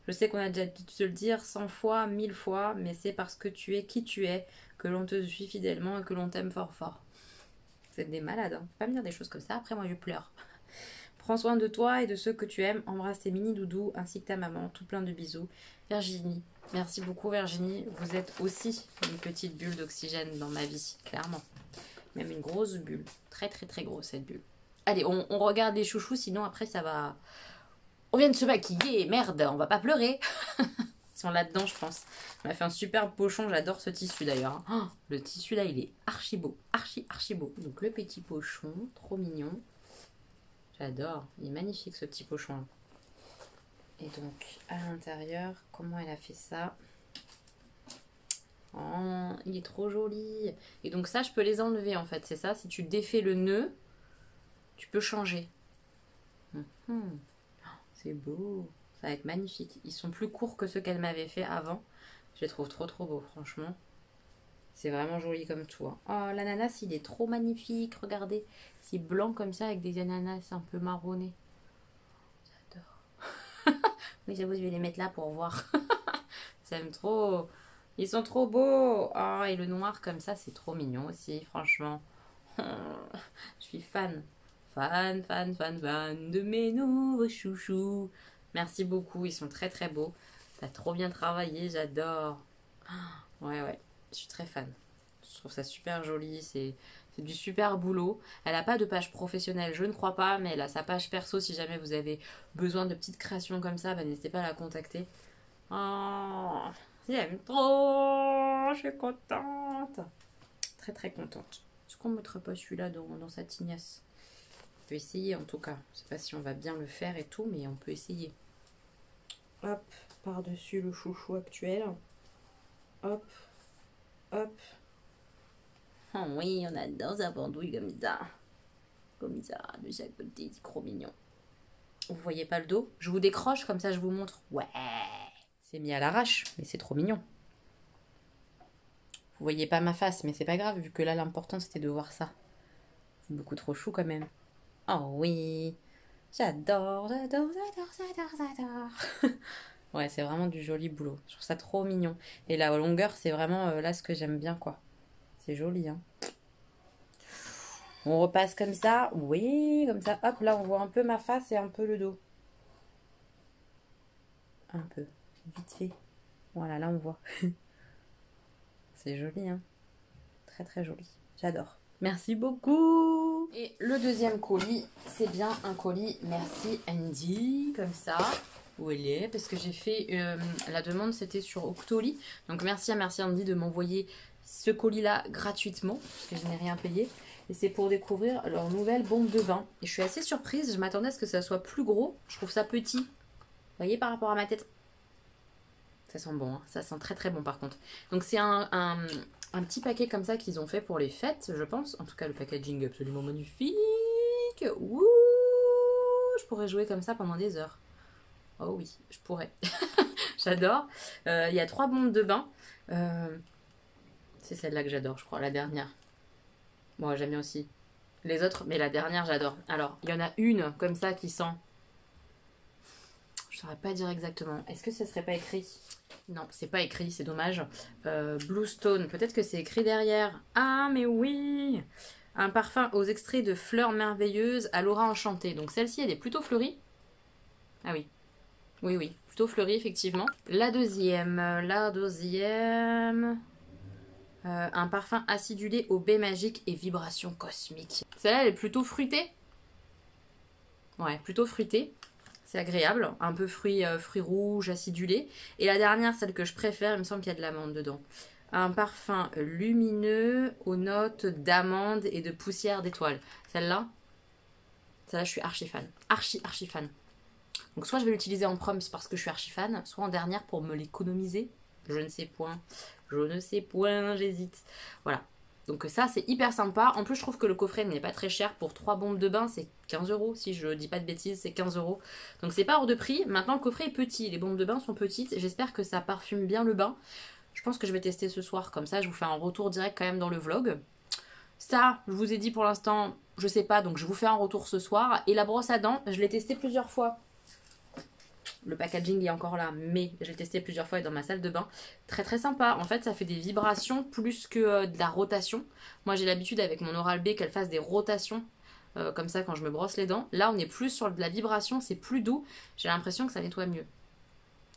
Je sais qu'on a déjà dû te le dire 100 fois, 1000 fois, mais c'est parce que tu es qui tu es que l'on te suit fidèlement et que l'on t'aime fort. Vous êtes des malades, hein. Faut pas me dire des choses comme ça, après moi je pleure. Prends soin de toi et de ceux que tu aimes. Embrasse tes mini-doudous ainsi que ta maman. Tout plein de bisous. Virginie. Merci beaucoup Virginie. Vous êtes aussi une petite bulle d'oxygène dans ma vie, clairement. Même une grosse bulle. Très grosse cette bulle. Allez, on regarde les chouchous, sinon après ça va... On vient de se maquiller, merde, on va pas pleurer. Ils sont là-dedans, je pense. On a fait un superbe pochon, j'adore ce tissu d'ailleurs. Oh, le tissu là, il est archi beau, archi beau. Donc le petit pochon, trop mignon. J'adore, il est magnifique ce petit pochon. Et donc, à l'intérieur, comment elle a fait ça? Oh, il est trop joli. Et donc ça, je peux les enlever en fait, c'est ça. Si tu défais le nœud, tu peux changer. C'est beau. Ça va être magnifique. Ils sont plus courts que ceux qu'elle m'avait fait avant. Je les trouve trop trop beaux, franchement. C'est vraiment joli comme tout. Hein. Oh, l'ananas, il est trop magnifique. Regardez. C'est blanc comme ça avec des ananas un peu marronnés. J'adore. Oui, j'avoue, je vais les mettre là pour voir. J'aime trop. Ils sont trop beaux. Oh, et le noir comme ça, c'est trop mignon aussi, franchement. Je suis fan. Fan, fan, fan, fan de mes nouveaux chouchous. Merci beaucoup, ils sont très très beaux. T'as trop bien travaillé, j'adore. Ouais, ouais, je suis très fan. Je trouve ça super joli, c'est du super boulot. Elle n'a pas de page professionnelle, je ne crois pas, mais elle a sa page perso. Si jamais vous avez besoin de petites créations comme ça, bah, n'hésitez pas à la contacter. Oh, j'aime trop, je suis contente. Très très contente. Est-ce qu'on ne mettrait pas celui-là dans sa tignasse? On peut essayer en tout cas. Je ne sais pas si on va bien le faire et tout, mais on peut essayer. Hop, par-dessus le chouchou actuel. Hop, hop. Oh oui, on adore sa pendouille comme ça. Comme ça, de chaque côté, c'est trop mignon. Vous voyez pas le dos? Je vous décroche, comme ça je vous montre. Ouais, c'est mis à l'arrache, mais c'est trop mignon. Vous voyez pas ma face, mais c'est pas grave, vu que là l'important c'était de voir ça. C'est beaucoup trop chou quand même. Oh oui, j'adore, j'adore, j'adore, j'adore, j'adore. Ouais, c'est vraiment du joli boulot. Je trouve ça trop mignon. Et la longueur, c'est vraiment là ce que j'aime bien, quoi. C'est joli, hein. On repasse comme ça. Oui, comme ça. Hop, là, on voit un peu ma face et un peu le dos. Un peu. Vite fait. Voilà, là, on voit. C'est joli, hein. Très, très joli. J'adore. Merci beaucoup. Et le deuxième colis, c'est bien un colis Merci Andy, comme ça. Où elle est, parce que j'ai fait la demande, c'était sur Octoly. Donc merci Andy de m'envoyer ce colis-là gratuitement, parce que je n'ai rien payé. Et c'est pour découvrir leur nouvelle bombe de bain. Et je suis assez surprise, je m'attendais à ce que ça soit plus gros. Je trouve ça petit. Vous voyez par rapport à ma tête? Ça sent bon, hein. Ça sent très très bon par contre. Donc c'est un petit paquet comme ça qu'ils ont fait pour les fêtes, je pense. En tout cas, le packaging est absolument magnifique. Ouh, je pourrais jouer comme ça pendant des heures. Oh oui, je pourrais. J'adore. Il y a 3 bombes de bain. C'est celle-là que j'adore, je crois, la dernière. Bon, j'aime bien aussi les autres, mais la dernière, j'adore. Alors, il y en a une comme ça qui sent... Je saurais pas dire exactement. Est-ce que ce serait pas écrit? Non, c'est pas écrit, c'est dommage. Bluestone, peut-être que c'est écrit derrière. Ah, mais oui! Un parfum aux extraits de fleurs merveilleuses à l'aura enchantée. Donc celle-ci, elle est plutôt fleurie. Ah oui. Oui, oui, plutôt fleurie, effectivement. La deuxième, un parfum acidulé aux baies magiques et vibrations cosmiques. Celle-là, elle est plutôt fruitée. Ouais, plutôt fruitée. C'est agréable. Un peu fruits rouges, acidulés. Et la dernière, celle que je préfère, il me semble qu'il y a de l'amande dedans. Un parfum lumineux aux notes d'amande et de poussière d'étoile. Celle-là, je suis archi fan. Archi fan. Donc soit je vais l'utiliser en proms parce que je suis archi fan, soit en dernière pour me l'économiser. Je ne sais point. Je ne sais point, j'hésite. Voilà. Donc ça, c'est hyper sympa. En plus, je trouve que le coffret n'est pas très cher. Pour 3 bombes de bain, c'est 15 €. Si je dis pas de bêtises, c'est 15 €. Donc c'est pas hors de prix. Maintenant, le coffret est petit. Les bombes de bain sont petites. J'espère que ça parfume bien le bain. Je pense que je vais tester ce soir. Comme ça, je vous fais un retour direct quand même dans le vlog. Ça, je vous ai dit pour l'instant, je sais pas. Donc je vous fais un retour ce soir. Et la brosse à dents, je l'ai testée plusieurs fois. Le packaging est encore là, mais j'ai testé plusieurs fois dans ma salle de bain. Très très sympa. En fait, ça fait des vibrations plus que de la rotation. Moi, j'ai l'habitude avec mon Oral-B qu'elle fasse des rotations comme ça quand je me brosse les dents. Là, on est plus sur de la vibration, c'est plus doux. J'ai l'impression que ça nettoie mieux.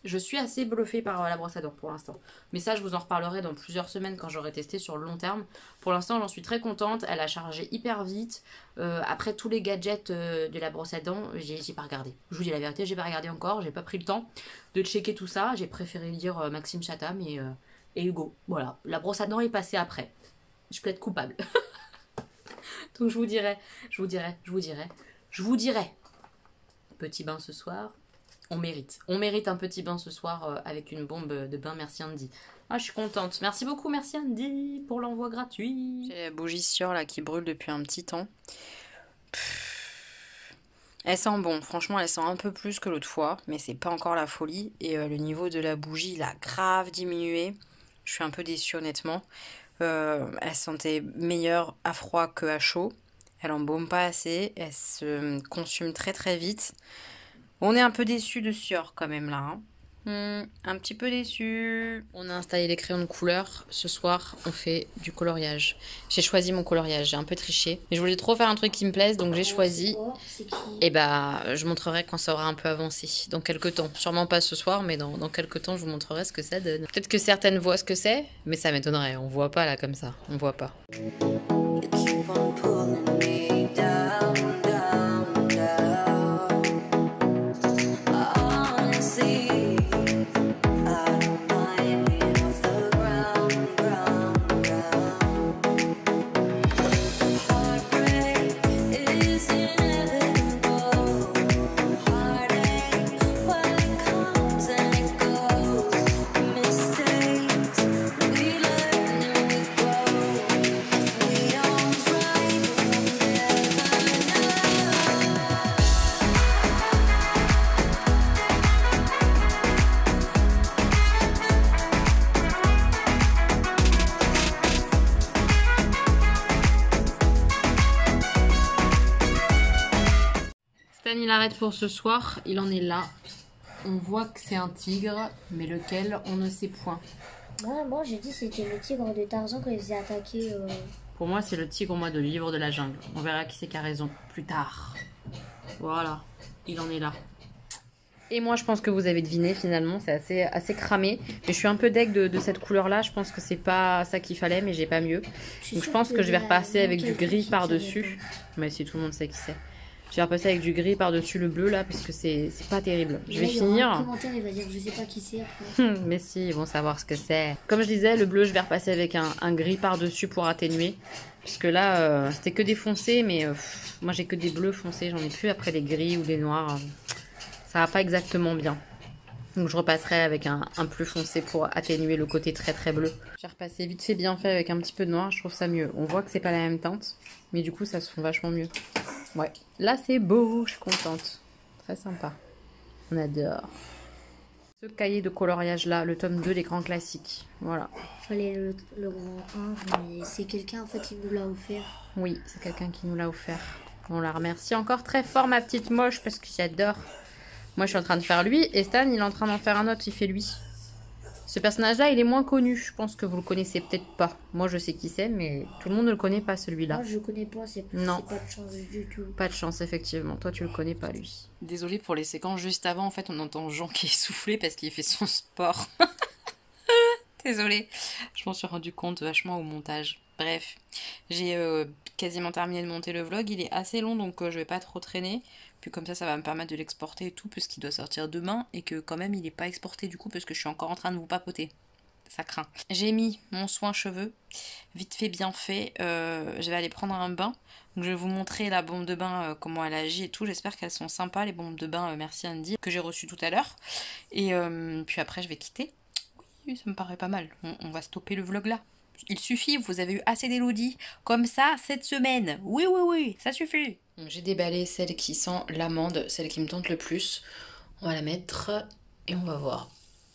Je suis assez bluffée par la brosse à dents pour l'instant. Mais ça, je vous en reparlerai dans plusieurs semaines quand j'aurai testé sur le long terme. Pour l'instant, j'en suis très contente. Elle a chargé hyper vite. Après tous les gadgets de la brosse à dents, j'ai pas regardé. Je vous dis la vérité, j'ai pas regardé encore. J'ai pas pris le temps de checker tout ça. J'ai préféré lire Maxime Chatham et Hugo. Voilà, la brosse à dents est passée après. Je plaide coupable. Donc je vous dirai. Petit bain ce soir. On mérite. On mérite un petit bain ce soir avec une bombe de bain. Merci Andy. Ah, je suis contente. Merci beaucoup, merci Andy pour l'envoi gratuit. J'ai la bougie Sior là qui brûle depuis un petit temps. Elle sent bon, franchement elle sent un peu plus que l'autre fois, mais c'est pas encore la folie. Et le niveau de la bougie il a grave diminué. Je suis un peu déçue honnêtement. Elle sentait meilleure à froid que à chaud. Elle embaume pas assez, elle se consume très très vite. On est un peu déçu de Sior quand même là. Un petit peu déçu. On a installé les crayons de couleur. Ce soir, on fait du coloriage. J'ai choisi mon coloriage. J'ai un peu triché. Mais je voulais trop faire un truc qui me plaise, donc j'ai choisi. Et bah, je montrerai quand ça aura un peu avancé. Dans quelques temps. Sûrement pas ce soir, mais dans quelques temps, je vous montrerai ce que ça donne. Peut-être que certaines voient ce que c'est, mais ça m'étonnerait. On voit pas là comme ça. On voit pas. Il arrête pour ce soir, il en est là. On voit que c'est un tigre, mais lequel, on ne sait point. Moi j'ai dit que c'était le tigre de Tarzan quand il faisait attaquer. Pour moi, c'est le tigre moi de Livre de la jungle. On verra qui c'est qui a raison plus tard. Voilà, il en est là. Et moi, je pense que vous avez deviné finalement, c'est assez cramé. Mais je suis un peu deg de cette couleur-là. Je pense que c'est pas ça qu'il fallait, mais j'ai pas mieux. Donc je pense que je vais repasser avec du gris par-dessus. Mais si tout le monde sait qui c'est. Je vais repasser avec du gris par-dessus le bleu là, parce que c'est pas terrible. Je vais finir. Un commentaire, il va dire que je sais pas qui c'est après. Mais si, ils vont savoir ce que c'est. Comme je disais, le bleu, je vais repasser avec un gris par-dessus pour atténuer. Parce que là, c'était que des foncés, mais moi j'ai que des bleus foncés. J'en ai plus après les gris ou les noirs. Ça va pas exactement bien. Donc je repasserai avec un plus foncé pour atténuer le côté très très bleu. J'ai repassé vite fait bien fait avec un petit peu de noir, je trouve ça mieux. On voit que c'est pas la même teinte, mais du coup ça se fond vachement mieux. Ouais, là c'est beau, je suis contente. Très sympa. On adore. Ce cahier de coloriage là, le tome 2 des grands classiques. Voilà. Fallait le grand 1, mais c'est quelqu'un en fait qui nous l'a offert. Oui, c'est quelqu'un qui nous l'a offert. On la remercie encore très fort ma petite moche parce que j'adore. Moi, je suis en train de faire lui, et Stan, il est en train d'en faire un autre, il fait lui. Ce personnage-là, il est moins connu. Je pense que vous le connaissez peut-être pas. Moi, je sais qui c'est, mais tout le monde ne le connaît pas, celui-là. Moi, je le connais pas, c'est pas de chance du tout. Pas de chance, effectivement. Toi, tu le connais pas, lui. Désolée pour les séquences juste avant. En fait, on entend Jean qui est soufflé parce qu'il fait son sport. Désolée. Je m'en suis rendu compte vachement au montage. Bref, j'ai quasiment terminé de monter le vlog. Il est assez long, donc je vais pas trop traîner. Puis comme ça va me permettre de l'exporter et tout, puisqu'il doit sortir demain. Et que quand même, il n'est pas exporté du coup, parce que je suis encore en train de vous papoter. Ça craint. J'ai mis mon soin cheveux. Vite fait, bien fait. Je vais aller prendre un bain. Donc je vais vous montrer la bombe de bain, comment elle agit et tout. J'espère qu'elles sont sympas, les bombes de bain, merci Andy, que j'ai reçues tout à l'heure. Et puis après, je vais quitter. Oui, ça me paraît pas mal. On va stopper le vlog là. Il suffit, vous avez eu assez d'élodie comme ça cette semaine. Oui, oui, oui, ça suffit. J'ai déballé celle qui sent l'amande, celle qui me tente le plus. On va la mettre et on va voir.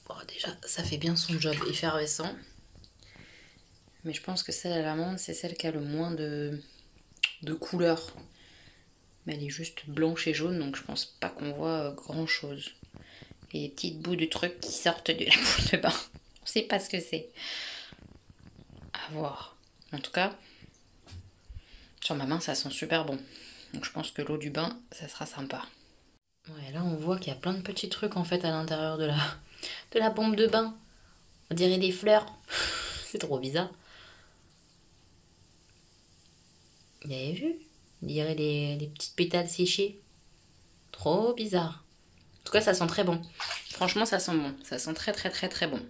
Bon, déjà, ça fait bien son job effervescent. Mais je pense que celle à l'amande, c'est celle qui a le moins de couleur. Mais elle est juste blanche et jaune, donc je pense pas qu'on voit grand chose. Et des petites bouts de trucs qui sortent de la boule de bain. On sait pas ce que c'est. À voir. En tout cas, sur ma main, ça sent super bon. Donc je pense que l'eau du bain, ça sera sympa. Ouais, là on voit qu'il y a plein de petits trucs en fait à l'intérieur de la bombe de bain. On dirait des fleurs. C'est trop bizarre. Vous avez vu? On dirait des petites pétales séchées. Trop bizarre. En tout cas, ça sent très bon. Franchement, ça sent bon. Ça sent très très très très bon.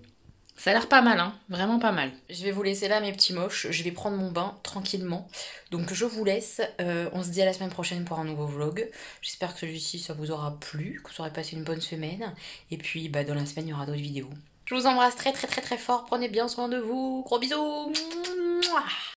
Ça a l'air pas mal, hein, vraiment pas mal. Je vais vous laisser là mes petits moches, je vais prendre mon bain tranquillement. Donc je vous laisse, on se dit à la semaine prochaine pour un nouveau vlog. J'espère que celui-ci ça vous aura plu, que vous aurez passé une bonne semaine. Et puis bah, dans la semaine il y aura d'autres vidéos. Je vous embrasse très très très très fort, prenez bien soin de vous, gros bisous. Mouah.